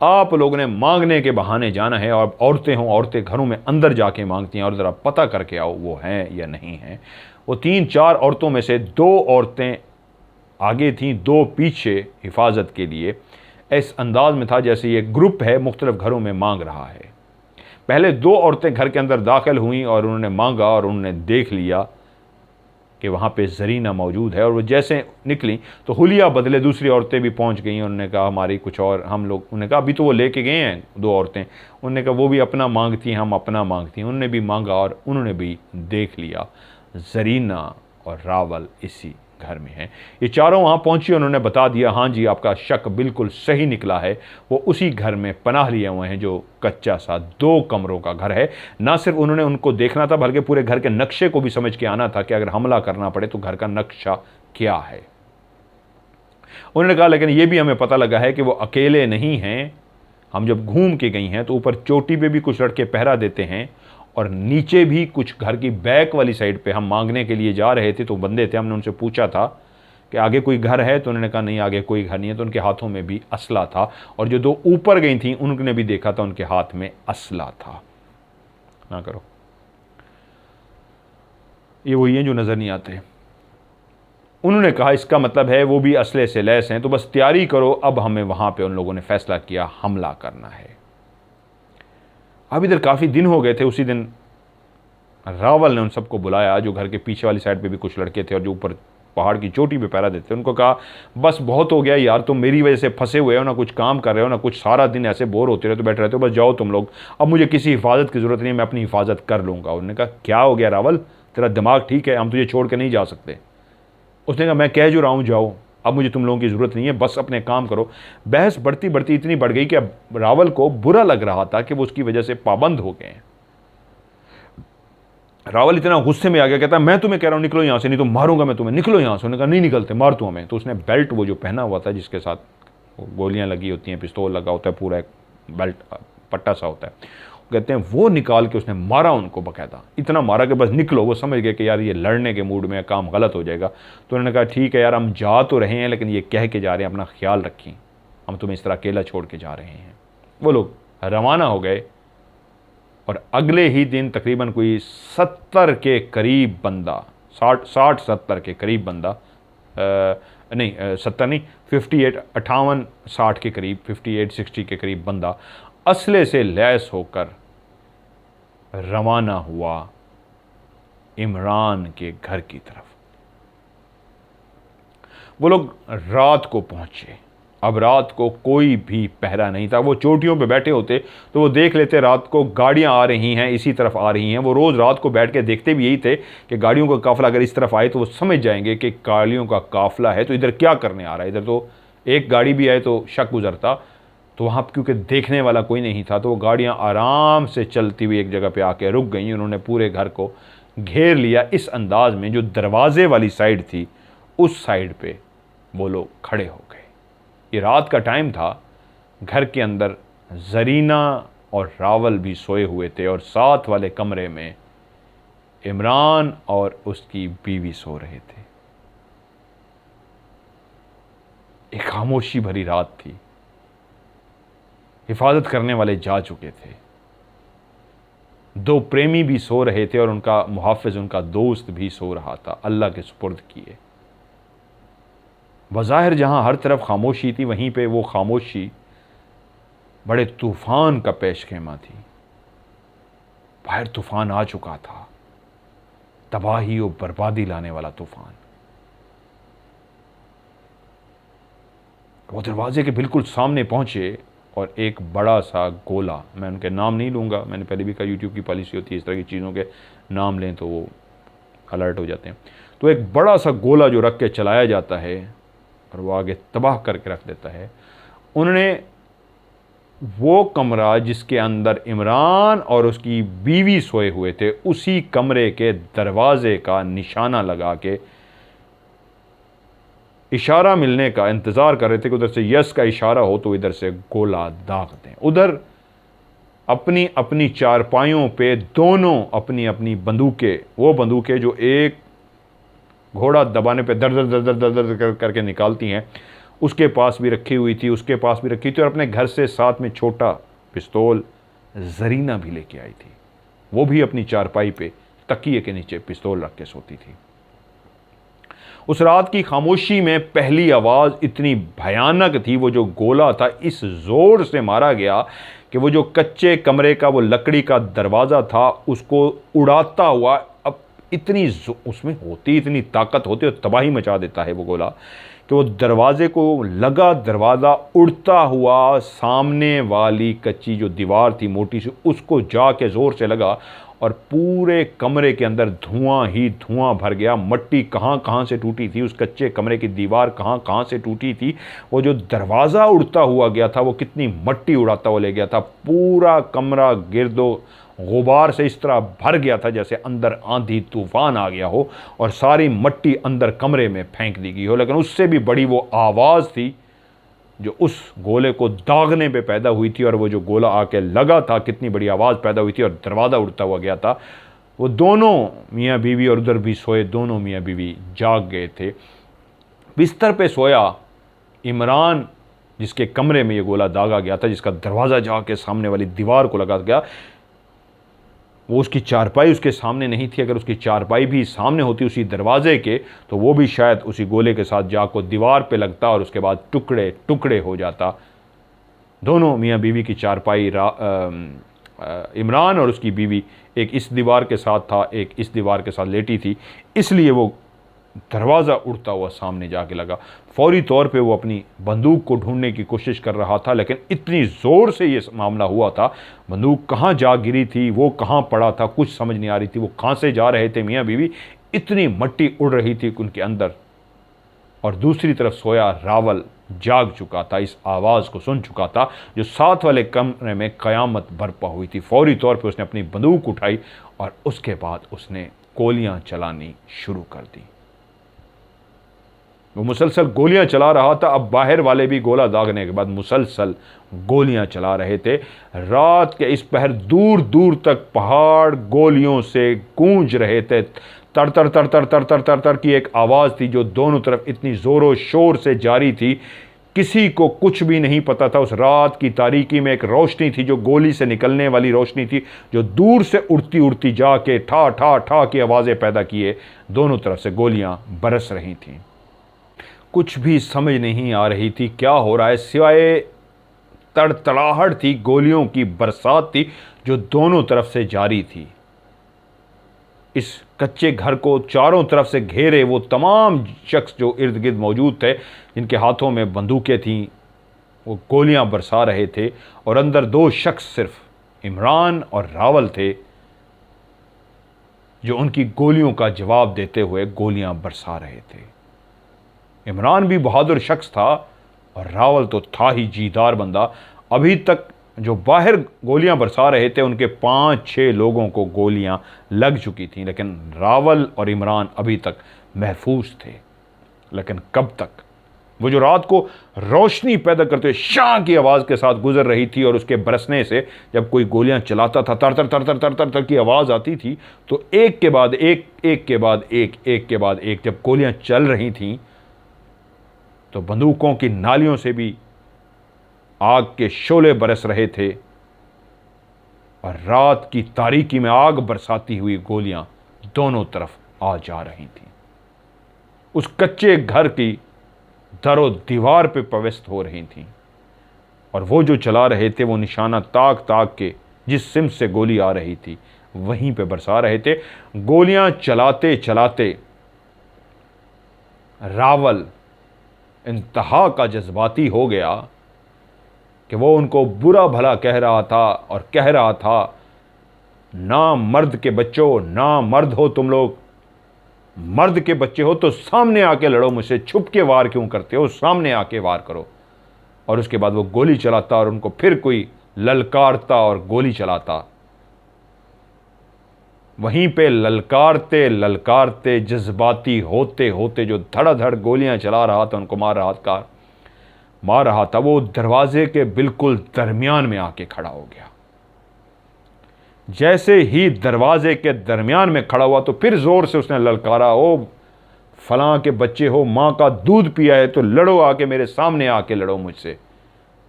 आप लोगों ने मांगने के बहाने जाना है। और औरतें हों, औरतें घरों में अंदर जाके मांगती हैं और ज़रा पता करके आओ वो हैं या नहीं हैं। वो 3-4 औरतों में से 2 औरतें आगे थीं, 2 पीछे हिफाजत के लिए। इस अंदाज में था जैसे ये ग्रुप है मुख्तलिफ घरों में मांग रहा है। पहले 2 औरतें घर के अंदर दाखिल हुईं और उन्होंने मांगा और उन्होंने देख लिया कि वहाँ पे जरीना मौजूद है। और वो जैसे निकली तो हुलिया बदले दूसरी औरतें भी पहुँच गईं। उन्होंने कहा हमारी कुछ और हम लोग, उन्होंने कहा अभी तो वो लेके गए हैं 2 औरतें। उन्होंने कहा वो भी अपना मांगती हैं, हम अपना मांगती हैं। उन्होंने भी मांगा और उन्होंने भी देख लिया जरीना और रावल इसी घर में हैं। ये चारों वहाँ पहुँची, उन्होंने बता दिया हाँ जी आपका शक बिल्कुल सही निकला है, वो उसी घर में पनाह लिए हुए हैं जो कच्चा सा 2 कमरों का घर है। ना सिर्फ उन्होंने उनको देखना था बल्कि पूरे घर के नक्शे को भी समझ के आना था कि अगर हमला करना पड़े तो घर का नक्शा क्या है। उन्होंने कहा लेकिन ये भी हमें पता लगा है कि वो अकेले नहीं हैं। हम जब घूम के गई हैं तो ऊपर चोटी पे भी कुछ लड़के पहरा देते हैं और नीचे भी कुछ घर की बैक वाली साइड पे हम मांगने के लिए जा रहे थे तो बंदे थे। हमने उनसे पूछा था कि आगे कोई घर है, तो उन्होंने कहा नहीं आगे कोई घर नहीं है। तो उनके हाथों में भी असला था और जो 2 ऊपर गई थी उन्होंने भी देखा था उनके हाथ में असला था। ना करो, ये वही हैं जो नज़र नहीं आते। उन्होंने कहा इसका मतलब है वो भी असले से लैस हैं, तो बस तैयारी करो, अब हमें वहाँ पे उन लोगों ने फैसला किया हमला करना है। अब इधर काफ़ी दिन हो गए थे। उसी दिन रावल ने उन सबको बुलाया जो घर के पीछे वाली साइड पे भी कुछ लड़के थे और जो ऊपर पहाड़ की चोटी पे पहरा देते थे। उनको कहा बस बहुत हो गया यार, तुम मेरी वजह से फंसे हुए हो, ना कुछ काम कर रहे हो ना कुछ, सारा दिन ऐसे बोर होते रहते हो, बैठे रहते हो, बस जाओ तुम लोग, अब मुझे किसी हिफाजत की ज़रूरत नहीं है, मैं अपनी हिफाजत कर लूँगा। उन्होंने कहा क्या हो गया रावल, तेरा दिमाग ठीक है, हम तुझे छोड़ के नहीं जा सकते। उसने कहा मैं कह जो रहा हूँ जाओ, अब मुझे तुम लोगों की ज़रूरत नहीं है, बस अपने काम करो। बहस बढ़ती बढ़ती इतनी बढ़ गई कि अब रावल को बुरा लग रहा था कि वो उसकी वजह से पाबंद हो गए हैं। रावल इतना गुस्से में आ गया, कहता मैं तुम्हें कह रहा हूँ निकलो यहाँ से, नहीं तो मारूंगा मैं तुम्हें, निकलो यहाँ से। उन्होंने कहा नहीं निकलते, मार तू हमें। तो उसने बेल्ट वो जो पहना हुआ था जिसके साथ गोलियाँ लगी होती हैं, पिस्तौल लगा होता है, पूरा एक बेल्ट पट्टा सा होता है, कहते हैं वो निकाल के उसने मारा उनको बकायदा, इतना मारा कि बस निकलो। वो समझ गए कि यार ये लड़ने के मूड में काम गलत हो जाएगा। तो उन्होंने कहा ठीक है यार, हम जा तो रहे हैं लेकिन ये कह के जा रहे हैं अपना ख्याल रखें, हम तुम्हें इस तरह अकेला छोड़ के जा रहे हैं। वो लोग रवाना हो गए और अगले ही दिन तकरीबन कोई 70 के करीब बंदा, 60-70 के करीब बंदा, नहीं 70 नहीं, 58, 58, 60 के करीब, 58-60 के करीब बंदा असले से लैस होकर रवाना हुआ इमरान के घर की तरफ। वो लोग रात को पहुंचे। अब रात को कोई भी पहरा नहीं था। वो चोटियों पे बैठे होते तो वो देख लेते रात को गाड़ियां आ रही हैं, इसी तरफ आ रही हैं। वो रोज़ रात को बैठ के देखते भी यही थे कि गाड़ियों का काफ़िला अगर इस तरफ आए तो वो समझ जाएंगे कि गाड़ियों का काफ़िला है, तो इधर क्या करने आ रहा है। इधर तो एक गाड़ी भी आए तो शक गुजरता। तो वहाँ क्योंकि देखने वाला कोई नहीं था तो वो गाड़ियाँ आराम से चलती हुई एक जगह पर आके रुक गई। उन्होंने पूरे घर को घेर लिया इस अंदाज में, जो दरवाजे वाली साइड थी उस साइड पे वो लोग खड़े हो गए। ये रात का टाइम था। घर के अंदर जरीना और रावल भी सोए हुए थे और साथ वाले कमरे में इमरान और उसकी बीवी सो रहे थे। एक खामोशी भरी रात थी। हिफाजत करने वाले जा चुके थे। दो प्रेमी भी सो रहे थे और उनका मुहाफिज, उनका दोस्त भी सो रहा था, अल्लाह के सुपुर्द किए। बज़ाहिर जहाँ हर तरफ खामोशी थी, वहीं पे वो खामोशी बड़े तूफ़ान का पेशखेमा थी। बाहर तूफ़ान आ चुका था, तबाही और बर्बादी लाने वाला तूफ़ान। वो दरवाजे के बिल्कुल सामने पहुँचे और एक बड़ा सा गोला, मैं उनके नाम नहीं लूँगा, मैंने पहले भी कहा यूट्यूब की पॉलिसी होती है इस तरह की चीज़ों के नाम लें तो वो अलर्ट हो जाते हैं। तो एक बड़ा सा गोला जो रख के चलाया जाता है और वो आगे तबाह करके रख देता है। उन्होंने वो कमरा जिसके अंदर इमरान और उसकी बीवी सोए हुए थे, उसी कमरे के दरवाजे का निशाना लगा के इशारा मिलने का इंतज़ार कर रहे थे कि उधर से यस का इशारा हो तो इधर से गोला दाग दें। उधर अपनी अपनी चारपाइयों पे दोनों अपनी अपनी बंदूकें, वो बंदूकें जो एक घोड़ा दबाने पे दर दर दर दर दर दर करके निकालती हैं, उसके पास भी रखी हुई थी, उसके पास भी रखी थी। और अपने घर से साथ में छोटा पिस्तौल जरीना भी लेके आई थी। वो भी अपनी चारपाई पे तकिए के नीचे पिस्तौल रख के सोती थी। उस रात की खामोशी में पहली आवाज़ इतनी भयानक थी। वो जो गोला था इस ज़ोर से मारा गया कि वो जो कच्चे कमरे का वो लकड़ी का दरवाज़ा था उसको उड़ाता हुआ, अब इतनी उसमें होती इतनी ताकत होती और तबाही मचा देता है वो गोला कि वो दरवाजे को लगा, दरवाज़ा उड़ता हुआ सामने वाली कच्ची जो दीवार थी मोटी सी, उसको जाके ज़ोर से लगा और पूरे कमरे के अंदर धुआं ही धुआं भर गया। मट्टी कहाँ कहाँ से टूटी थी, उस कच्चे कमरे की दीवार कहाँ कहाँ से टूटी थी, वो जो दरवाज़ा उड़ता हुआ गया था वो कितनी मट्टी उड़ाता हुआ ले गया था। पूरा कमरा गिरदो गुबार से इस तरह भर गया था जैसे अंदर आंधी तूफान आ गया हो और सारी मट्टी अंदर कमरे में फेंक दी गई हो। लेकिन उससे भी बड़ी वो आवाज़ थी जो उस गोले को दागने पे पैदा हुई थी। और वो जो गोला आके लगा था, कितनी बड़ी आवाज़ पैदा हुई थी और दरवाज़ा उड़ता हुआ गया था। वो दोनों मियाँ बीवी, और उधर भी सोए दोनों मियाँ बीवी जाग गए थे। बिस्तर पे सोया इमरान, जिसके कमरे में ये गोला दागा गया था, जिसका दरवाज़ा जाके सामने वाली दीवार को लगा गया, वो उसकी चारपाई उसके सामने नहीं थी। अगर उसकी चारपाई भी सामने होती उसी दरवाजे के, तो वो भी शायद उसी गोले के साथ जाकर दीवार पे लगता और उसके बाद टुकड़े टुकड़े हो जाता। दोनों मियाँ बीवी की चारपाई, इमरान और उसकी बीवी एक इस दीवार के साथ था, एक इस दीवार के साथ लेटी थी, इसलिए वो दरवाज़ा उड़ता हुआ सामने जाके लगा। फौरी तौर पे वो अपनी बंदूक को ढूंढने की कोशिश कर रहा था, लेकिन इतनी ज़ोर से ये मामला हुआ था, बंदूक कहाँ जा गिरी थी, वो कहाँ पड़ा था, कुछ समझ नहीं आ रही थी। वो कहाँ से जा रहे थे मियाँ बीवी, इतनी मट्टी उड़ रही थी उनके अंदर। और दूसरी तरफ सोया रावल जाग चुका था, इस आवाज़ को सुन चुका था जो साथ वाले कमरे में क़यामत बरपा हुई थी। फौरी तौर पर उसने अपनी बंदूक उठाई और उसके बाद उसने गोलियाँ चलानी शुरू कर दी। वो मुसलसल गोलियां चला रहा था। अब बाहर वाले भी गोला दागने के बाद मुसलसल गोलियां चला रहे थे। रात के इस पहर दूर दूर तक पहाड़ गोलियों से गूंज रहे थे। तर तर तर तर तर तर तर तर की एक आवाज़ थी जो दोनों तरफ इतनी ज़ोरों शोर से जारी थी, किसी को कुछ भी नहीं पता था। उस रात की तारीकी में एक रोशनी थी जो गोली से निकलने वाली रोशनी थी, जो दूर से उड़ती उड़ती जाके ठा ठा ठा की आवाज़ें पैदा किए दोनों तरफ से गोलियां बरस रही थीं। कुछ भी समझ नहीं आ रही थी क्या हो रहा है, सिवाय तड़तड़ाहट थी, गोलियों की बरसात थी जो दोनों तरफ से जारी थी। इस कच्चे घर को चारों तरफ से घेरे वो तमाम शख्स जो इर्द गिर्द मौजूद थे, जिनके हाथों में बंदूकें थीं, वो गोलियां बरसा रहे थे। और अंदर दो शख्स सिर्फ इमरान और रावल थे जो उनकी गोलियों का जवाब देते हुए गोलियां बरसा रहे थे। इमरान भी बहादुर शख्स था और रावल तो था ही जीदार बंदा। अभी तक जो बाहर गोलियां बरसा रहे थे उनके 5-6 लोगों को गोलियां लग चुकी थीं, लेकिन रावल और इमरान अभी तक महफूज थे। लेकिन कब तक? वो जो रात को रोशनी पैदा करते हुए शां की आवाज़ के साथ गुजर रही थी और उसके बरसने से जब कोई गोलियां चलाता था तर तर तर तर तर तर तर की आवाज़ आती थी, तो एक के बाद एक, एक के बाद एक, एक के बाद एक जब गोलियां चल रही थीं तो बंदूकों की नालियों से भी आग के शोले बरस रहे थे और रात की तारीकी में आग बरसाती हुई गोलियां दोनों तरफ आ जा रही थीं। उस कच्चे घर की दरो दीवार पे पविस्त हो रही थीं और वो जो चला रहे थे वो निशाना ताक ताक के जिस सिमत से गोली आ रही थी वहीं पे बरसा रहे थे। गोलियां चलाते चलाते रावल इंतहा का जज्बाती हो गया कि वो उनको बुरा भला कह रहा था और कह रहा था, ना मर्द के बच्चों, ना मर्द हो तुम लोग, मर्द के बच्चे हो तो सामने आके लड़ो मुझसे, छुप के वार क्यों करते हो, सामने आके वार करो। और उसके बाद वो गोली चलाता और उनको फिर कोई ललकारता और गोली चलाता। वहीं पे ललकारते ललकारते जज्बाती होते होते जो धड़ाधड़ गोलियां चला रहा था, उनको मार रहा था, वो दरवाजे के बिल्कुल दरमियान में आके खड़ा हो गया। जैसे ही दरवाजे के दरमियान में खड़ा हुआ तो फिर जोर से उसने ललकारा, ओ फलां के बच्चे हो, मां का दूध पिया है तो लड़ो, आके मेरे सामने आके लड़ो मुझसे,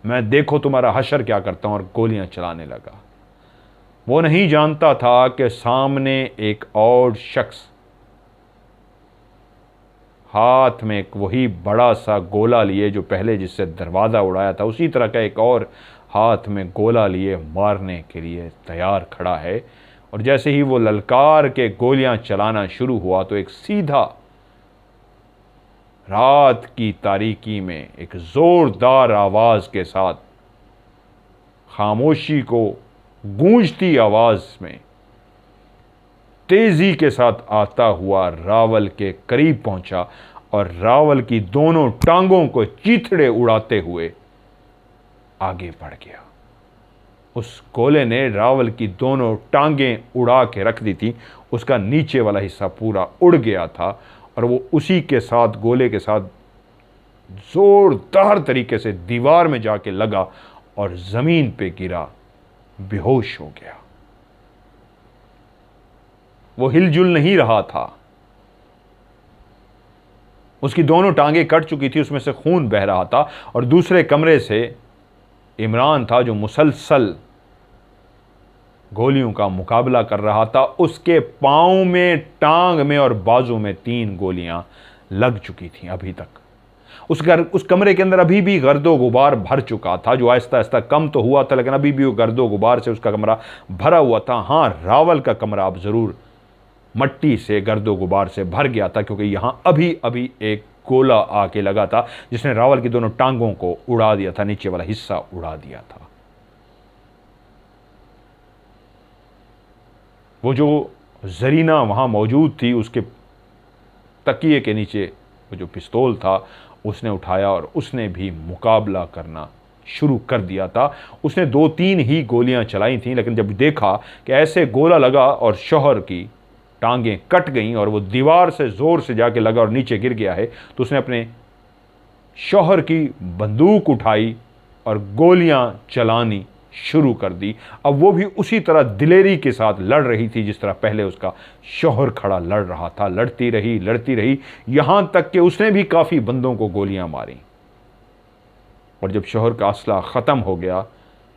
मैं देखो तुम्हारा हशर क्या करता हूं। और गोलियां चलाने लगा। वो नहीं जानता था कि सामने एक और शख्स हाथ में एक वही बड़ा सा गोला लिए जो पहले जिससे दरवाज़ा उड़ाया था, उसी तरह का एक और हाथ में गोला लिए मारने के लिए तैयार खड़ा है। और जैसे ही वो ललकार के गोलियां चलाना शुरू हुआ तो एक सीधा रात की तारीकी में एक ज़ोरदार आवाज़ के साथ, खामोशी को गूंजती आवाज़ में तेजी के साथ आता हुआ रावल के करीब पहुंचा और रावल की दोनों टांगों को चीथड़े उड़ाते हुए आगे बढ़ गया। उस गोले ने रावल की दोनों टांगें उड़ा के रख दी थी, उसका नीचे वाला हिस्सा पूरा उड़ गया था और वो उसी के साथ, गोले के साथ जोरदार तरीके से दीवार में जाके लगा और जमीन पे गिरा, बेहोश हो गया। वो हिलजुल नहीं रहा था, उसकी दोनों टांगें कट चुकी थी, उसमें से खून बह रहा था। और दूसरे कमरे से इमरान था जो मुसलसल गोलियों का मुकाबला कर रहा था। उसके पांव में, टांग में और बाजू में 3 गोलियां लग चुकी थीं अभी तक। उस कमरे के अंदर अभी भी गर्दो गुबार भर चुका था, जो आहिस्ता आहिस्ता कम तो हुआ था लेकिन अभी भी वो गर्दो गुबार से उसका कमरा भरा हुआ था। हाँ, रावल का कमरा अब ज़रूर मट्टी से, गर्दो गुबार से भर गया था, क्योंकि यहां अभी अभी एक गोला आके लगा था जिसने रावल की दोनों टांगों को उड़ा दिया था, नीचे वाला हिस्सा उड़ा दिया था। वो जो जरीना वहां मौजूद थी, उसके तकिए के नीचे वो जो पिस्तौल था उसने उठाया और उसने भी मुकाबला करना शुरू कर दिया था। उसने 2-3 ही गोलियां चलाई थी, लेकिन जब देखा कि ऐसे गोला लगा और शौहर की टांगें कट गईं और वो दीवार से ज़ोर से जाके लगा और नीचे गिर गया है, तो उसने अपने शौहर की बंदूक उठाई और गोलियां चलानी शुरू कर दी। अब वो भी उसी तरह दिलेरी के साथ लड़ रही थी जिस तरह पहले उसका शौहर खड़ा लड़ रहा था। लड़ती रही यहां तक कि उसने भी काफ़ी बंदों को गोलियां मारी। और जब शौहर का असला ख़त्म हो गया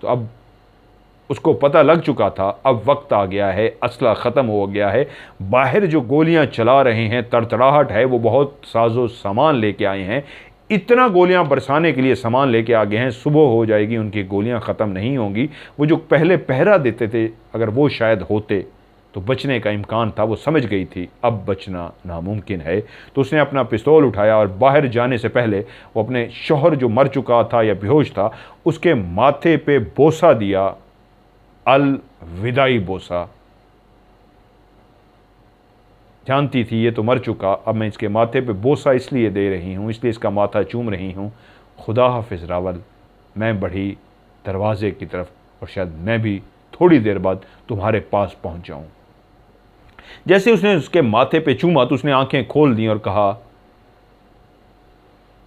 तो अब उसको पता लग चुका था अब वक्त आ गया है, असला ख़त्म हो गया है। बाहर जो गोलियां चला रहे हैं, तड़तड़ाहट है, वो बहुत साजो सामान लेके आए हैं, इतना गोलियां बरसाने के लिए सामान लेके आ गए हैं। सुबह हो जाएगी, उनकी गोलियां ख़त्म नहीं होंगी। वो जो पहले पहरा देते थे, अगर वो शायद होते तो बचने का इम्कान था। वो समझ गई थी अब बचना नामुमकिन है। तो उसने अपना पिस्तौल उठाया और बाहर जाने से पहले वो अपने शौहर जो मर चुका था या बेहोश था, उसके माथे पे बोसा दिया, अलविदाई बोसा। जानती थी ये तो मर चुका, अब मैं इसके माथे पे बोसा इसलिए दे रही हूँ, इसलिए इसका माथा चूम रही हूँ। खुदा हाफिज़ रावल। मैं बढ़ी दरवाजे की तरफ और शायद मैं भी थोड़ी देर बाद तुम्हारे पास पहुँच जाऊँ। जैसे उसने उसके माथे पे चूमा तो उसने आंखें खोल दी और कहा,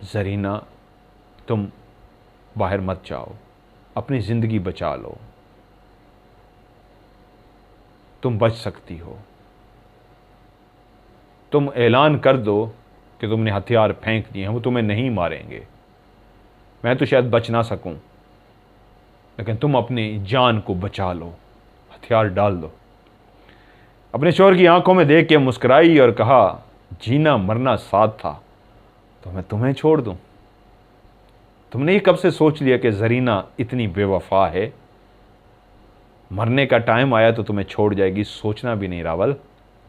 ज़रीना तुम बाहर मत जाओ, अपनी ज़िंदगी बचा लो, तुम बच सकती हो। तुम ऐलान कर दो कि तुमने हथियार फेंक दिए हैं, वो तुम्हें नहीं मारेंगे। मैं तो शायद बच ना सकूं, लेकिन तुम अपनी जान को बचा लो, हथियार डाल दो। अपने शौहर की आंखों में देख के मुस्कुराई और कहा, जीना मरना साथ था तो मैं तुम्हें छोड़ दूं? तुमने ये कब से सोच लिया कि ज़रीना इतनी बेवफा है? मरने का टाइम आया तो तुम्हें छोड़ जाएगी, सोचना भी नहीं रावल।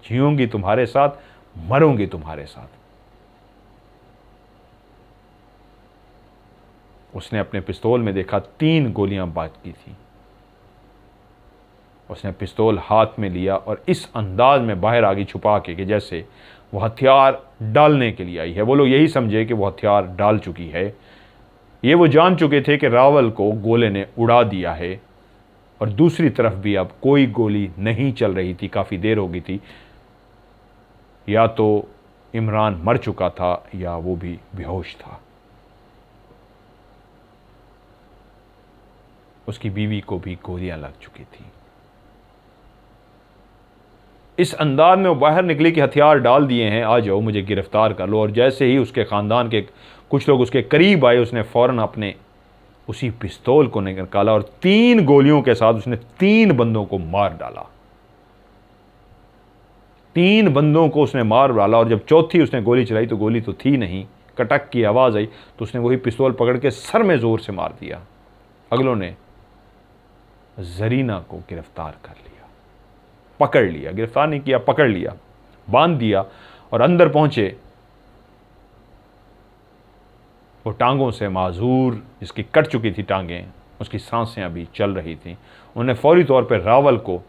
जीऊंगी तुम्हारे साथ, मरूंगी तुम्हारे साथ। उसने अपने पिस्तौल में देखा 3 गोलियां बाकी थी। उसने पिस्तौल हाथ में लिया और इस अंदाज में बाहर आगे छुपा के कि जैसे वो हथियार डालने के लिए आई है। वो लोग यही समझे कि वो हथियार डाल चुकी है। ये वो जान चुके थे कि रावल को गोले ने उड़ा दिया है और दूसरी तरफ भी अब कोई गोली नहीं चल रही थी। काफ़ी देर हो गई थी। या तो इमरान मर चुका था या वो भी बेहोश था। उसकी बीवी को भी गोलियां लग चुकी थी। इस अंदाज में वो बाहर निकली कि हथियार डाल दिए हैं, आ जाओ मुझे गिरफ्तार कर लो। और जैसे ही उसके ख़ानदान के कुछ लोग उसके करीब आए, उसने फ़ौरन अपने उसी पिस्तौल को निकाला और 3 गोलियों के साथ उसने 3 बंदों को मार डाला। 3 बंदों को उसने मार डाला। और जब चौथी उसने गोली चलाई तो गोली तो थी नहीं, कटक की आवाज़ आई तो उसने वही पिस्तौल पकड़ के सर में ज़ोर से मार दिया। अगलों ने ज़रीना को गिरफ्तार कर लिया, पकड़ लिया। गिरफ्तार नहीं किया, पकड़ लिया, बांध दिया और अंदर पहुंचे। वो टांगों से माजूर, जिसकी कट चुकी थी टांगें, उसकी सांसें अभी चल रही थीं। उन्हें फौरी तौर पर रावल को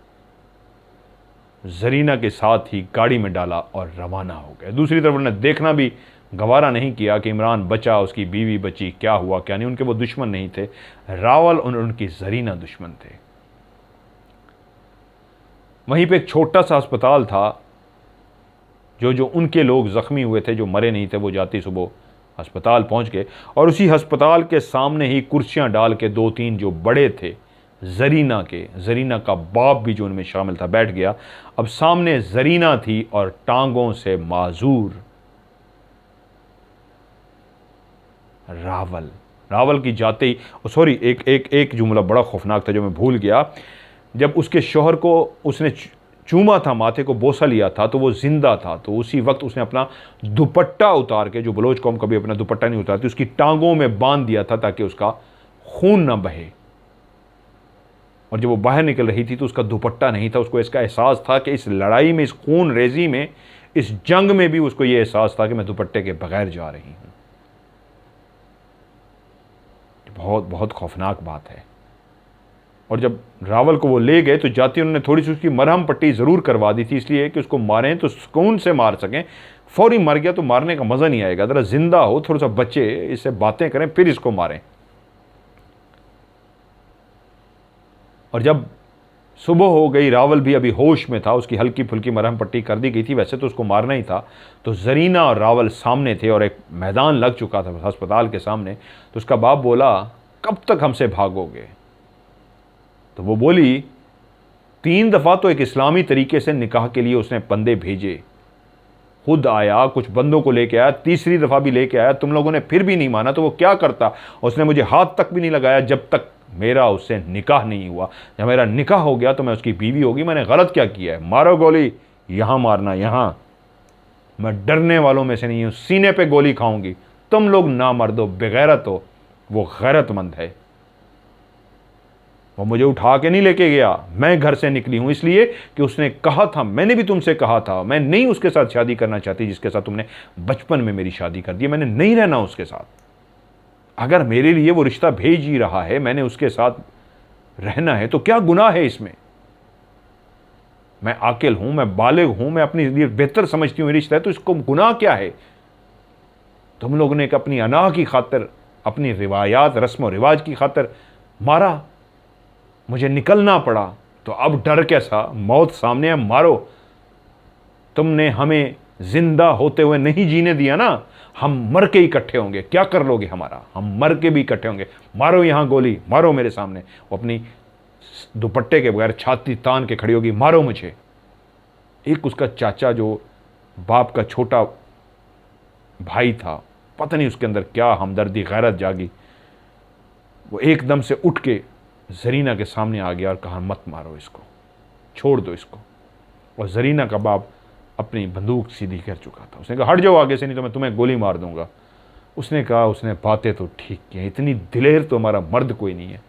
ज़रीना के साथ ही गाड़ी में डाला और रवाना हो गए। दूसरी तरफ उन्होंने देखना भी गवारा नहीं किया कि इमरान बचा, उसकी बीवी बची, क्या हुआ क्या नहीं। उनके वो दुश्मन नहीं थे, रावल और उनकी ज़रीना दुश्मन थे। वहीं पे एक छोटा सा अस्पताल था। जो उनके लोग ज़ख्मी हुए थे, जो मरे नहीं थे, वो जाती सुबह अस्पताल पहुंच गए और उसी अस्पताल के सामने ही कुर्सियां डाल के 2-3 जो बड़े थे ज़रीना का बाप भी जो उनमें शामिल था, बैठ गया। अब सामने ज़रीना थी और टांगों से माजूर रावल की जाते ही, सॉरी, एक जुमला बड़ा खौफनाक था जो मैं भूल गया। जब उसके शौहर को उसने चूमा था, माथे को बोसा लिया था, तो वो जिंदा था। तो उसी वक्त उसने अपना दुपट्टा उतार के, जो बलोच कौम कभी अपना दुपट्टा नहीं उतारती, उसकी टांगों में बांध दिया था ताकि उसका खून ना बहे। और जब वो बाहर निकल रही थी तो उसका दुपट्टा नहीं था। उसको इसका एहसास था कि इस लड़ाई में, इस खून रेजी में, इस जंग में भी उसको ये एहसास था कि मैं दुपट्टे के बगैर जा रही हूँ। बहुत बहुत खौफनाक बात है। और जब रावल को वो ले गए तो जाती उन्होंने थोड़ी सी उसकी मरहम पट्टी ज़रूर करवा दी थी, इसलिए कि उसको मारें तो सुकून से मार सकें। फौरी मर गया तो मारने का मज़ा नहीं आएगा। ज़रा जिंदा हो, थोड़ा सा बचे, इससे बातें करें, फिर इसको मारें। और जब सुबह हो गई, रावल भी अभी होश में था, उसकी हल्की फुल्की मरहम पट्टी कर दी गई थी, वैसे तो उसको मारना ही था। तो जरीना और रावल सामने थे और एक मैदान लग चुका था अस्पताल के सामने। तो उसका बाप बोला, कब तक हमसे भागोगे? तो वो बोली, 3 दफ़ा तो एक इस्लामी तरीके से निकाह के लिए उसने बंदे भेजे, खुद आया, कुछ बंदों को लेके आया, तीसरी दफ़ा भी लेके आया, तुम लोगों ने फिर भी नहीं माना, तो वो क्या करता? उसने मुझे हाथ तक भी नहीं लगाया जब तक मेरा उससे निकाह नहीं हुआ। जब मेरा निकाह हो गया तो मैं उसकी बीवी होगी। मैंने गलत क्या किया है? मारो गोली, यहां मारना, यहां। मैं डरने वालों में से नहीं हूं, सीने पे गोली खाऊंगी। तुम लोग ना मर्दो, बेगैरत हो, वो गैरतमंद है। वो मुझे उठा के नहीं लेके गया, मैं घर से निकली हूं इसलिए कि उसने कहा था, मैंने भी तुमसे कहा था, मैं नहीं उसके साथ शादी करना चाहती जिसके साथ तुमने बचपन में मेरी शादी कर दी। मैंने नहीं रहना उसके साथ। अगर मेरे लिए वो रिश्ता भेज ही रहा है, मैंने उसके साथ रहना है, तो क्या गुनाह है इसमें? मैं आकिल हूं, मैं बालिग हूं, मैं अपने लिए बेहतर समझती हूं रिश्ता है, तो इसको गुनाह क्या है? तुम लोगों ने अपनी अनाह की खातिर, अपनी रिवायात, रस्म और रिवाज की खातिर मारा, मुझे निकलना पड़ा। तो अब डर कैसा? मौत सामने है, मारो। तुमने हमें जिंदा होते हुए नहीं जीने दिया ना, हम मर के इकट्ठे होंगे। क्या कर लोगे हमारा? हम मर के भी इकट्ठे होंगे। मारो यहां गोली, मारो मेरे सामने। वो अपनी दुपट्टे के बगैर छाती तान के खड़ी होगी, मारो मुझे। एक उसका चाचा जो बाप का छोटा भाई था, पता नहीं उसके अंदर क्या हमदर्दी, गैरत जागी, वो एकदम से उठ के जरीना के सामने आ गया और कहा, मत मारो इसको, छोड़ दो इसको। और जरीना का बाप अपनी बंदूक सीधी कर चुका था। उसने कहा, हट जाओ आगे से, नहीं तो मैं तुम्हें गोली मार दूंगा। उसने कहा, उसने बातें तो ठीक की, इतनी दिलेर तो हमारा मर्द कोई नहीं है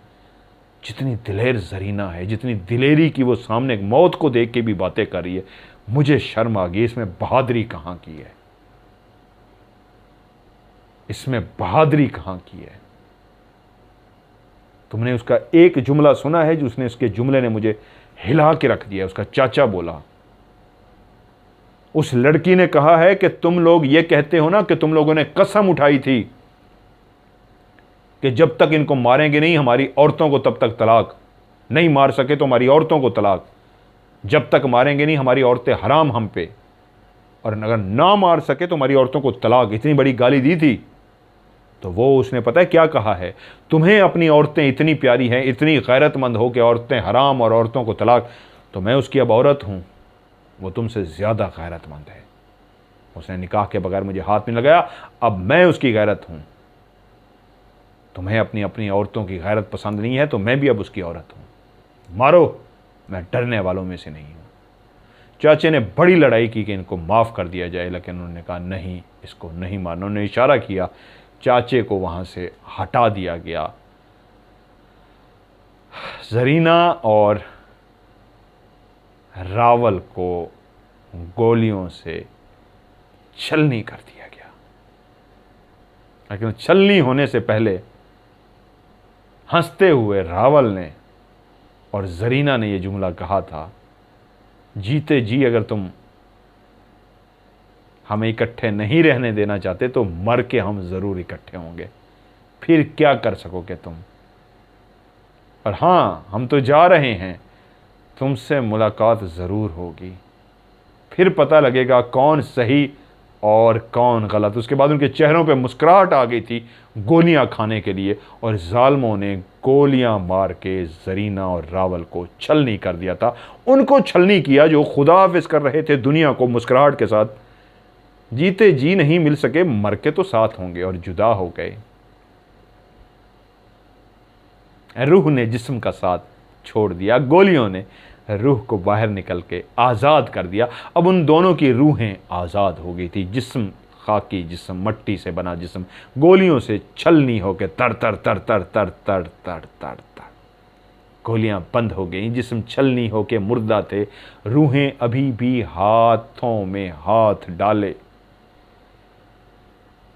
जितनी दिलेर जरीना है, जितनी दिलेरी की वो सामने मौत को देख के भी बातें कर रही है। मुझे शर्म आ गई, इसमें बहादुरी कहां की है? इसमें बहादुरी कहां की है? तुमने उसका एक जुमला सुना है? जो उसने, उसके जुमले ने मुझे हिला के रख दिया। उसका चाचा बोला, उस लड़की ने कहा है कि तुम लोग ये कहते हो ना कि तुम लोगों ने कसम उठाई थी कि जब तक इनको मारेंगे नहीं हमारी औरतों को तब तक तलाक, नहीं मार सके तो हमारी औरतों को तलाक, जब तक मारेंगे नहीं हमारी औरतें हराम हम पे, और अगर ना मार सके तो हमारी औरतों को तलाक। इतनी बड़ी गाली दी थी। तो वो उसने पता है क्या कहा है? तुम्हें अपनी औरतें इतनी प्यारी हैं, इतनी गैरतमंद हो कि औरतें हराम और औरतों को तलाक, तो मैं उसकी अब औरत हूं, वो तुमसे ज्यादा गैरतमंद है। उसने निकाह के बगैर मुझे हाथ नहीं लगाया, अब मैं उसकी गैरत हूं। तुम्हें अपनी अपनी औरतों की गैरत पसंद नहीं है, तो मैं भी अब उसकी औरत हूं। मारो, मैं डरने वालों में से नहीं हूं। चाचे ने बड़ी लड़ाई की कि इनको माफ कर दिया जाए, लेकिन उन्होंने कहा नहीं, इसको नहीं मारना। उन्होंने इशारा किया, चाचे को वहां से हटा दिया गया। जरीना और रावल को गोलियों से छलनी कर दिया गया। लेकिन छलनी होने से पहले हंसते हुए रावल ने और जरीना ने यह जुमला कहा था, जीते जी अगर तुम हमें इकट्ठे नहीं रहने देना चाहते तो मर के हम जरूर इकट्ठे होंगे, फिर क्या कर सकोगे तुम। और हां, हम तो जा रहे हैं, तुमसे मुलाकात जरूर होगी, फिर पता लगेगा कौन सही और कौन गलत। उसके बाद उनके चेहरों पे मुस्कुराहट आ गई थी गोलियां खाने के लिए, और जालिमों ने गोलियां मार के जरीना और रावल को छलनी कर दिया था। उनको छलनी किया जो खुदा हाफिज कर रहे थे दुनिया को मुस्कुराहट के साथ। जीते जी नहीं मिल सके, मर के तो साथ होंगे, और जुदा हो गए। रूह ने जिस्म का साथ छोड़ दिया, गोलियों ने रूह को बाहर निकल के आज़ाद कर दिया। अब उन दोनों की रूहें आज़ाद हो गई थी। जिस्म खाकी जिस्म, मट्टी से बना जिस्म, गोलियों से छलनी होकर तर तर तर तर तर तर तर तर तर गोलियां बंद हो गई। जिस्म छलनी होके मुर्दा थे, रूहें अभी भी हाथों में हाथ डाले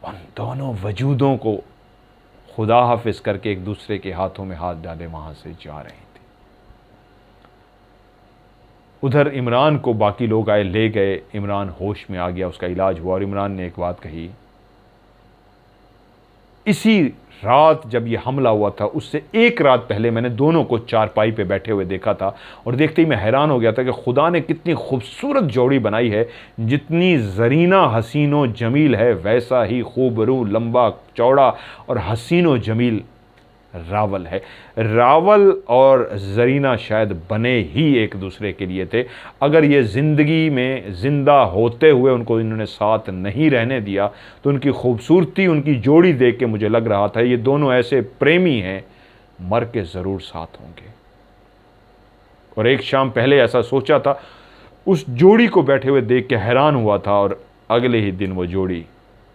उन दोनों वजूदों को खुदा हाफिज करके एक दूसरे के हाथों में हाथ डाले वहां से जा रहे थे। उधर इमरान को बाकी लोग आए, ले गए। इमरान होश में आ गया, उसका इलाज हुआ, और इमरान ने एक बात कही, इसी रात जब ये हमला हुआ था उससे एक रात पहले मैंने दोनों को चारपाई पे बैठे हुए देखा था, और देखते ही मैं हैरान हो गया था कि खुदा ने कितनी खूबसूरत जोड़ी बनाई है। जितनी जरीना हसीनो जमील है वैसा ही खूबरू लंबा चौड़ा और हसीनो जमील रावल है। रावल और जरीना शायद बने ही एक दूसरे के लिए थे। अगर ये ज़िंदगी में ज़िंदा होते हुए उनको इन्होंने साथ नहीं रहने दिया तो उनकी खूबसूरती, उनकी जोड़ी देख के मुझे लग रहा था ये दोनों ऐसे प्रेमी हैं, मर के ज़रूर साथ होंगे। और एक शाम पहले ऐसा सोचा था, उस जोड़ी को बैठे हुए देख के हैरान हुआ था, और अगले ही दिन वो जोड़ी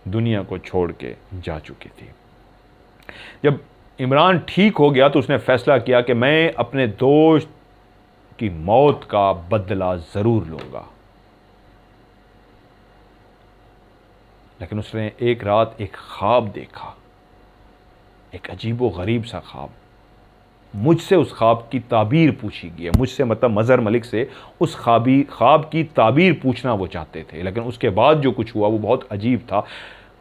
दुनिया को छोड़ के जा चुकी थी। जब इमरान ठीक हो गया तो उसने फैसला किया कि मैं अपने दोस्त की मौत का बदला ज़रूर लूँगा। लेकिन उसने एक रात एक ख्वाब देखा, एक अजीबो गरीब सा ख्वाब। मुझसे उस ख्वाब की ताबीर पूछी गई है, मुझसे मतलब मज़हर मलिक से उस ख्वाब की ताबीर पूछना वो चाहते थे। लेकिन उसके बाद जो कुछ हुआ वो बहुत अजीब था।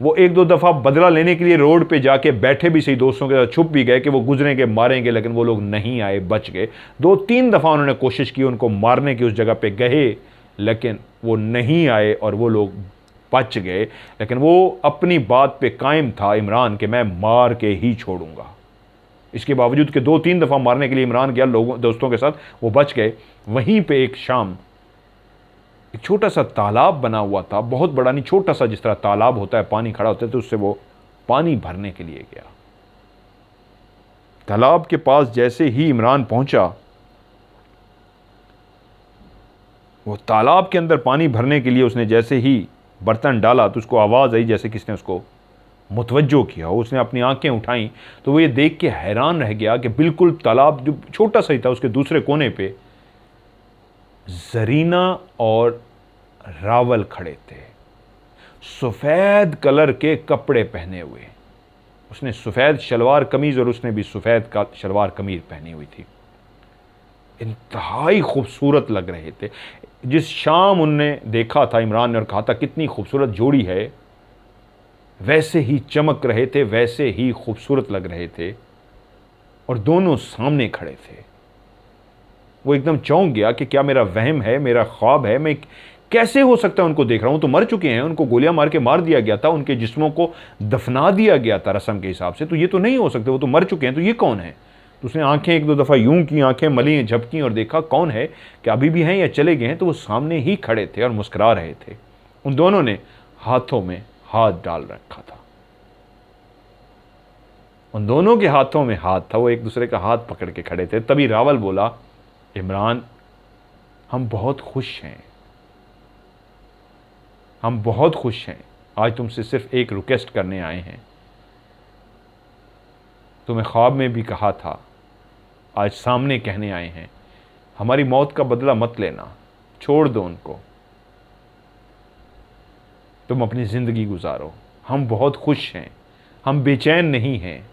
वो एक दो दफ़ा बदला लेने के लिए रोड पे जाके बैठे भी सही, दोस्तों के साथ छुप भी गए कि वो गुजरेंगे मारेंगे, लेकिन वो लोग नहीं आए, बच गए। 2-3 दफ़ा उन्होंने कोशिश की उनको मारने की, उस जगह पे गए लेकिन वो नहीं आए और वो लोग बच गए। लेकिन वो अपनी बात पे कायम था इमरान कि मैं मार के ही छोड़ूंगा। इसके बावजूद कि 2-3 दफ़ा मारने के लिए इमरान गया दोस्तों के साथ, वो बच गए। वहीं पे एक शाम एक छोटा सा तालाब बना हुआ था, बहुत बड़ा नहीं, छोटा सा, जिस तरह तालाब होता है पानी खड़ा होता है, तो उससे वो पानी भरने के लिए गया। तालाब के पास जैसे ही इमरान पहुंचा, वो तालाब के अंदर पानी भरने के लिए उसने जैसे ही बर्तन डाला तो उसको आवाज़ आई जैसे किसने उसको मुतवज्जो किया। उसने अपनी आंखें उठाई तो वो ये देख के हैरान रह गया कि बिल्कुल तालाब जो छोटा सा ही था उसके दूसरे कोने पे जरीना और रावल खड़े थे, सफ़ेद कलर के कपड़े पहने हुए। उसने सफ़ेद शलवार कमीज़ और उसने भी सफ़ेद का शलवार कमीज़ पहनी हुई थी। इंतहाई खूबसूरत लग रहे थे। जिस शाम उनने देखा था इमरान ने और कहा था कितनी खूबसूरत जोड़ी है, वैसे ही चमक रहे थे, वैसे ही खूबसूरत लग रहे थे, और दोनों सामने खड़े थे। वो एकदम चौंक गया कि क्या मेरा वहम है, मेरा ख्वाब है, मैं कैसे हो सकता है उनको देख रहा हूं। तो मर चुके हैं, उनको गोलियां मार के मार दिया गया था, उनके जिस्मों को दफना दिया गया था रस्म के हिसाब से, तो ये तो नहीं हो सकते, वो तो मर चुके हैं, तो ये कौन है। तो उसने आंखें एक दो दफ़ा यूं की, आंखें मली, झपकी और देखा कौन है, क्या अभी भी हैं या चले गए हैं। तो वो सामने ही खड़े थे और मुस्कुरा रहे थे। उन दोनों ने हाथों में हाथ डाल रखा था, उन दोनों के हाथों में हाथ था, वो एक दूसरे का हाथ पकड़ के खड़े थे। तभी रावल बोला, इमरान हम बहुत खुश हैं, हम बहुत खुश हैं, आज तुमसे सिर्फ एक रिक्वेस्ट करने आए हैं। तुम्हें ख्वाब में भी कहा था, आज सामने कहने आए हैं, हमारी मौत का बदला मत लेना, छोड़ दो उनको, तुम अपनी ज़िंदगी गुजारो। हम बहुत खुश हैं, हम बेचैन नहीं हैं,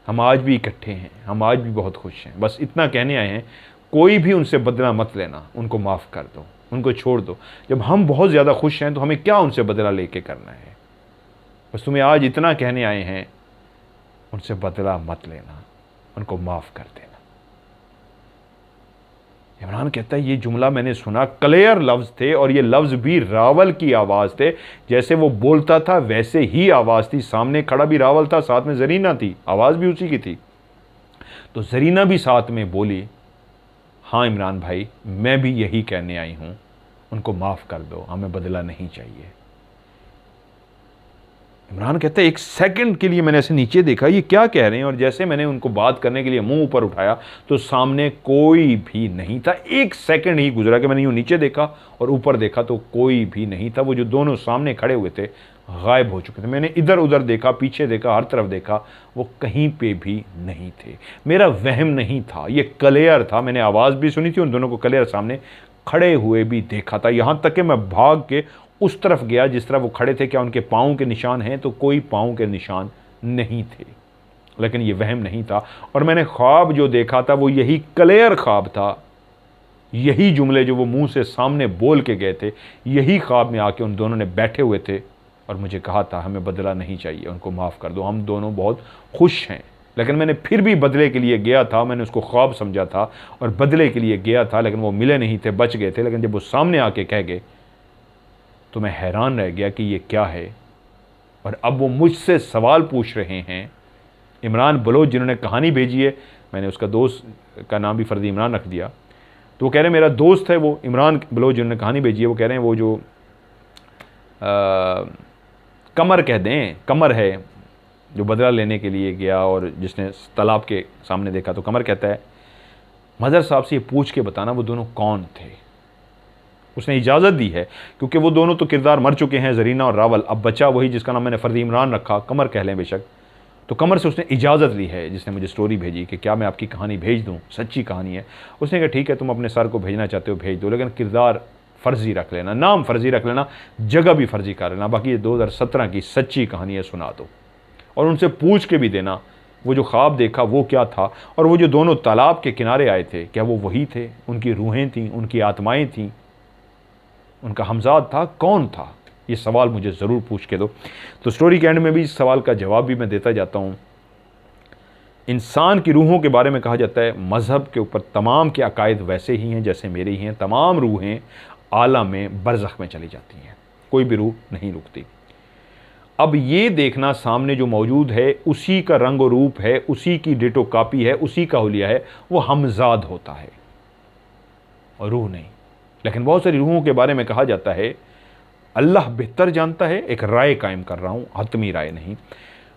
हम आज भी इकट्ठे हैं, हम आज भी बहुत खुश हैं। बस इतना कहने आए हैं, कोई भी उनसे बदला मत लेना, उनको माफ़ कर दो, उनको छोड़ दो। जब हम बहुत ज़्यादा खुश हैं तो हमें क्या उनसे बदला लेके करना है। बस तुम्हें आज इतना कहने आए हैं, उनसे बदला मत लेना, उनको माफ़ कर देना। इमरान कहता है ये जुमला मैंने सुना, क्लियर लफ्ज़ थे, और ये लफ्ज़ भी रावल की आवाज़ थे। जैसे वो बोलता था वैसे ही आवाज़ थी। सामने खड़ा भी रावल था, साथ में जरीना थी, आवाज़ भी उसी की थी। तो जरीना भी साथ में बोली, हाँ इमरान भाई, मैं भी यही कहने आई हूँ, उनको माफ़ कर दो, हमें बदला नहीं चाहिए। इमरान कहते हैं एक सेकंड के लिए मैंने ऐसे नीचे देखा, ये क्या कह रहे हैं, और जैसे मैंने उनको बात करने के लिए मुंह ऊपर उठाया तो सामने कोई भी नहीं था। एक सेकंड ही गुजरा कि मैंने यूँ नीचे देखा और ऊपर देखा तो कोई भी नहीं था। वो जो दोनों सामने खड़े हुए थे गायब हो चुके थे। मैंने इधर उधर देखा, पीछे देखा, हर तरफ देखा, वो कहीं पे भी नहीं थे। मेरा वहम नहीं था, ये क्लियर था। मैंने आवाज़ भी सुनी थी, उन दोनों को क्लियर सामने खड़े हुए भी देखा था। यहाँ तक कि मैं भाग के उस तरफ गया जिस तरह वो खड़े थे, क्या उनके पाँव के निशान हैं, तो कोई पाँव के निशान नहीं थे। लेकिन ये वहम नहीं था, और मैंने ख्वाब जो देखा था वो यही क्लियर ख्वाब था। यही जुमले जो वो मुंह से सामने बोल के गए थे, यही ख्वाब में आके उन दोनों ने बैठे हुए थे और मुझे कहा था हमें बदला नहीं चाहिए, उनको माफ़ कर दो, हम दोनों बहुत खुश हैं। लेकिन मैंने फिर भी बदले के लिए गया था, मैंने उसको ख्वाब समझा था और बदले के लिए गया था, लेकिन वो मिले नहीं थे, बच गए थे। लेकिन जब वो सामने आके कह गए तो मैं हैरान रह गया कि ये क्या है। और अब वो मुझसे सवाल पूछ रहे हैं। इमरान बलोच जिन्होंने कहानी भेजी है, मैंने उसका दोस्त का नाम भी फर्जी इमरान रख दिया, तो वो कह रहे हैं मेरा दोस्त है वो इमरान बलोच जिन्होंने कहानी भेजी है, वो कह रहे हैं वो जो कमर कह दें, कमर है जो बदला लेने के लिए गया और जिसने तालाब के सामने देखा, तो कमर कहता है मज़हर साहब से ये पूछ के बताना वो दोनों कौन थे। उसने इजाज़त दी है क्योंकि वो दोनों तो किरदार मर चुके हैं, जरीना और रावल, अब बचा वही जिसका नाम मैंने फर्जी इमरान रखा, कमर कह लें बेशक। तो कमर से उसने इजाज़त ली है, जिसने मुझे स्टोरी भेजी कि क्या मैं आपकी कहानी भेज दूँ, सच्ची कहानी है। उसने कहा ठीक है, तुम अपने सर को भेजना चाहते हो भेज दो, लेकिन किरदार फ़र्जी रख लेना, नाम फ़र्जी रख लेना, जगह भी फ़र्जी कर लेना, बाकी ये 2017 की सच्ची कहानी है, सुना दो। और उनसे पूछ के भी देना वो जो ख्वाब देखा वो क्या था, और वो जो दोनों तालाब के किनारे आए थे क्या वो वही थे, उनकी रूहें थीं, उनकी आत्माएं थीं, उनका हमजाद था, कौन था। ये सवाल मुझे ज़रूर पूछ के दो। तो स्टोरी के एंड में भी इस सवाल का जवाब भी मैं देता जाता हूँ। इंसान की रूहों के बारे में कहा जाता है मज़हब के ऊपर तमाम के अकायद वैसे ही हैं जैसे मेरे ही हैं, तमाम रूहें आलम में बरज़ख में चली जाती हैं, कोई भी रूह नहीं रुकती। अब ये देखना सामने जो मौजूद है उसी का रंग और रूप है, उसी की डिटो कापी है, उसी का हुलिया है, वो हमजाद होता है और रूह नहीं। लेकिन बहुत सारी रूहों के बारे में कहा जाता है अल्लाह बेहतर जानता है, एक राय कायम कर रहा हूँ, हतमी राय नहीं।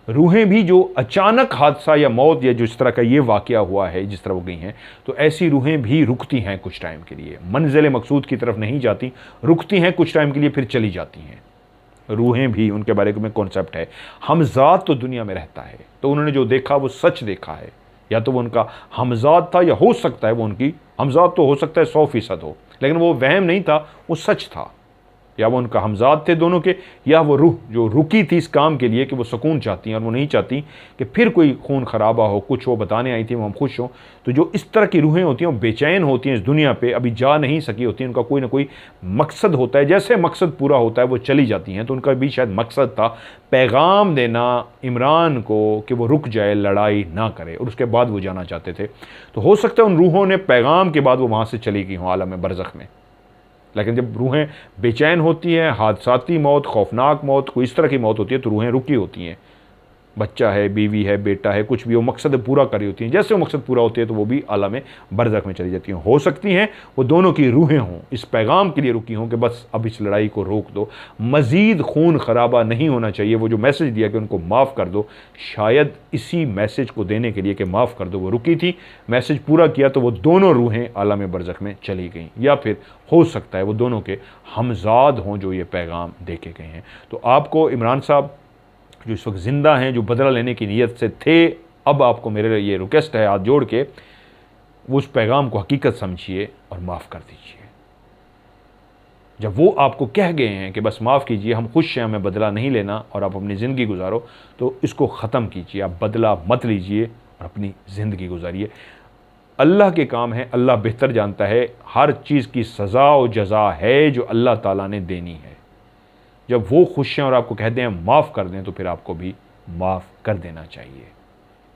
रूहें भी जो अचानक हादसा या मौत या जिस तरह का ये वाक़या हुआ है, जिस तरह हो गई हैं, तो ऐसी रूहें भी रुकती हैं कुछ टाइम के लिए, मंजिल मकसूद की तरफ नहीं जाती, रुकती हैं कुछ टाइम के लिए, फिर चली जाती हैं। रूहें भी, उनके बारे में कॉन्सेप्ट है। हमजाद तो दुनिया में रहता है, तो उन्होंने जो देखा वो सच देखा है, या तो वो उनका हमजाद था या हो सकता है वो उनकी हमजाद तो हो सकता है 100% हो, लेकिन वो वहम नहीं था, वो सच था। या वो उनका हमजाद थे दोनों के, या वो रूह जो रुकी थी इस काम के लिए कि वो सुकून चाहती हैं और वो नहीं चाहती कि फिर कोई खून खराबा हो, कुछ हो, बताने आई थी वो हम खुश हों। तो जो इस तरह की रूहें होती हैं वो बेचैन होती हैं इस दुनिया पे, अभी जा नहीं सकी होती हैं, उनका कोई ना कोई मकसद होता है, जैसे मकसद पूरा होता है वो चली जाती हैं। तो उनका भी शायद मकसद था पैगाम देना इमरान को कि वो रुक जाए, लड़ाई ना करे, और उसके बाद वो जाना चाहते थे। तो हो सकता है उन रूहों ने पैगाम के बाद वो वहाँ से चली गई हों आलम बरज़ख में। लेकिन जब रूहें बेचैन होती हैं, हादसाती मौत, खौफनाक मौत, कोई इस तरह की मौत होती है, तो रूहें रुकी होती हैं। बच्चा है, बीवी है, बेटा है, कुछ भी वो मकसद पूरा कर रही होती हैं, जैसे वो मकसद पूरा होती है तो वो भी आलम बरज़ख में चली जाती हैं। हो सकती हैं वो दोनों की रूहें हों इस पैगाम के लिए रुकी हों कि बस अब इस लड़ाई को रोक दो, मज़ीद खून खराबा नहीं होना चाहिए। वो जो मैसेज दिया कि उनको माफ़ कर दो, शायद इसी मैसेज को देने के लिए कि माफ़ कर दो वो रुकी थी, मैसेज पूरा किया तो वो दोनों रूहें आलम बरज़ख में चली गईं। या फिर हो सकता है वो दोनों के हमजाद हों जो ये पैगाम दे के गए हैं। तो आपको इमरान साहब जो इस वक्त ज़िंदा हैं, जो बदला लेने की नीयत से थे, अब आपको मेरे ये रिक्वेस्ट है हाथ जोड़ के, वो उस पैगाम को हकीकत समझिए और माफ़ कर दीजिए। जब वो आपको कह गए हैं कि बस माफ़ कीजिए, हम खुश हैं, हमें बदला नहीं लेना और आप अपनी ज़िंदगी गुजारो, तो इसको ख़त्म कीजिए, आप बदला मत लीजिए और अपनी ज़िंदगी गुजारिए। अल्लाह के काम है, अल्लाह बेहतर जानता है, हर चीज़ की सज़ा और जज़ा है जो अल्लाह ताला ने देनी है। जब वो खुश हैं और आपको कहते हैं माफ़ कर दें, तो फिर आपको भी माफ़ कर देना चाहिए।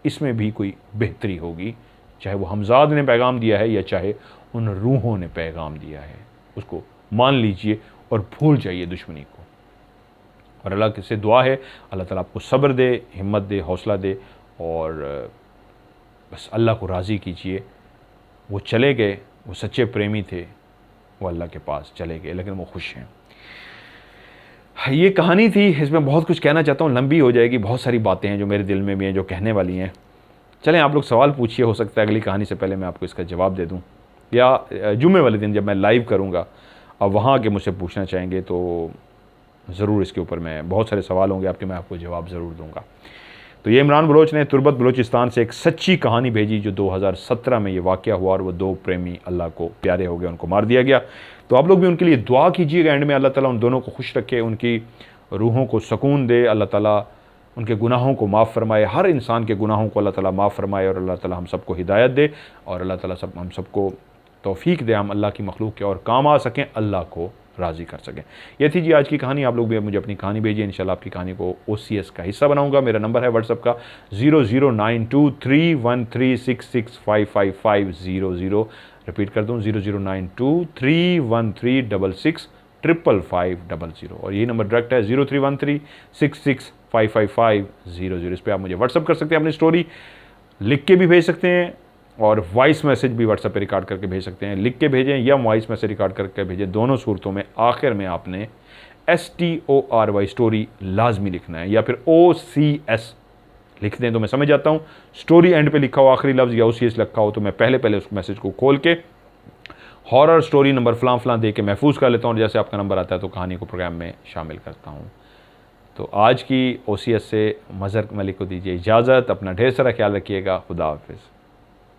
इसमें भी कोई बेहतरी होगी, चाहे वो हमजाद ने पैगाम दिया है या चाहे उन रूहों ने पैगाम दिया है, उसको मान लीजिए और भूल जाइए दुश्मनी को। और अल्लाह से दुआ है अल्लाह ताला आपको सब्र दे, हिम्मत दे, हौसला दे, और बस अल्लाह को राज़ी कीजिए। वो चले गए, वो सच्चे प्रेमी थे, वो अल्लाह के पास चले गए, लेकिन वो खुश हैं। ये कहानी थी, इसमें बहुत कुछ कहना चाहता हूँ, लंबी हो जाएगी, बहुत सारी बातें हैं जो मेरे दिल में भी हैं जो कहने वाली हैं। चलें आप लोग सवाल पूछिए, हो सकता है अगली कहानी से पहले मैं आपको इसका जवाब दे दूँ, या जुम्मे वाले दिन जब मैं लाइव करूँगा अब वहाँ आके मुझसे पूछना चाहेंगे तो ज़रूर इसके ऊपर मैं, बहुत सारे सवाल होंगे आपके, मैं आपको जवाब ज़रूर दूँगा। तो ये इमरान बलोच ने तुर्बत बलोचिस्तान से एक सच्ची कहानी भेजी जो 2017 में ये वाक़या हुआ और वो दो प्रेमी अल्लाह को प्यारे हो गए, उनको मार दिया गया। तो आप लोग भी उनके लिए दुआ कीजिएगा, एंड में अल्लाह ताला उन दोनों को खुश रखे, उनकी रूहों को सुकून दे, अल्लाह ताला उनके गुनाहों को माफ़ फरमाए, हर इंसान के गुनाहों को अल्लाह ताला माफ़ फरमाए, और अल्लाह ताला हम सबको हिदायत दे, और अल्लाह ताला हम सबको तौफीक दे, हम अल्लाह की मखलूक के और काम आ सकें, अल्लाह को राज़ी कर सकें। ये थी जी आज की कहानी। आप लोग भी मुझे अपनी कहानी भेजिए, इंशाल्लाह आपकी कहानी को OCS का हिस्सा बनाऊंगा। मेरा नंबर है व्हाट्सअप का 00923136555500। रिपीट कर दूँ 00923136555500 और यही नंबर डायरेक्ट है 031366555500। इस पर आप मुझे व्हाट्सअप कर सकते हैं, अपनी स्टोरी लिख के भी भेज सकते हैं और वॉइस मैसेज भी व्हाट्सएप पे रिकॉर्ड करके भेज सकते हैं। लिख के भेजें या वॉइस मैसेज रिकॉर्ड करके भेजें, दोनों सूरतों में आखिर में आपने STORY स्टोरी लाजमी लिखना है, या फिर OCS लिख दें तो मैं समझ जाता हूँ। स्टोरी एंड पे लिखा हो आखिरी लफ्ज़ या OCS लिखा हो तो मैं पहले उस मैसेज को खोल के हॉरर स्टोरी नंबर फलां फलां दे के महफूज कर लेता हूँ। जैसे आपका नंबर आता है तो कहानी को प्रोग्राम में शामिल करता हूँ। तो आज की OCS से मज़हर मलिक को दीजिए इजाज़त। अपना ढेर सारा ख्याल रखिएगा। खुदा हाफिज़।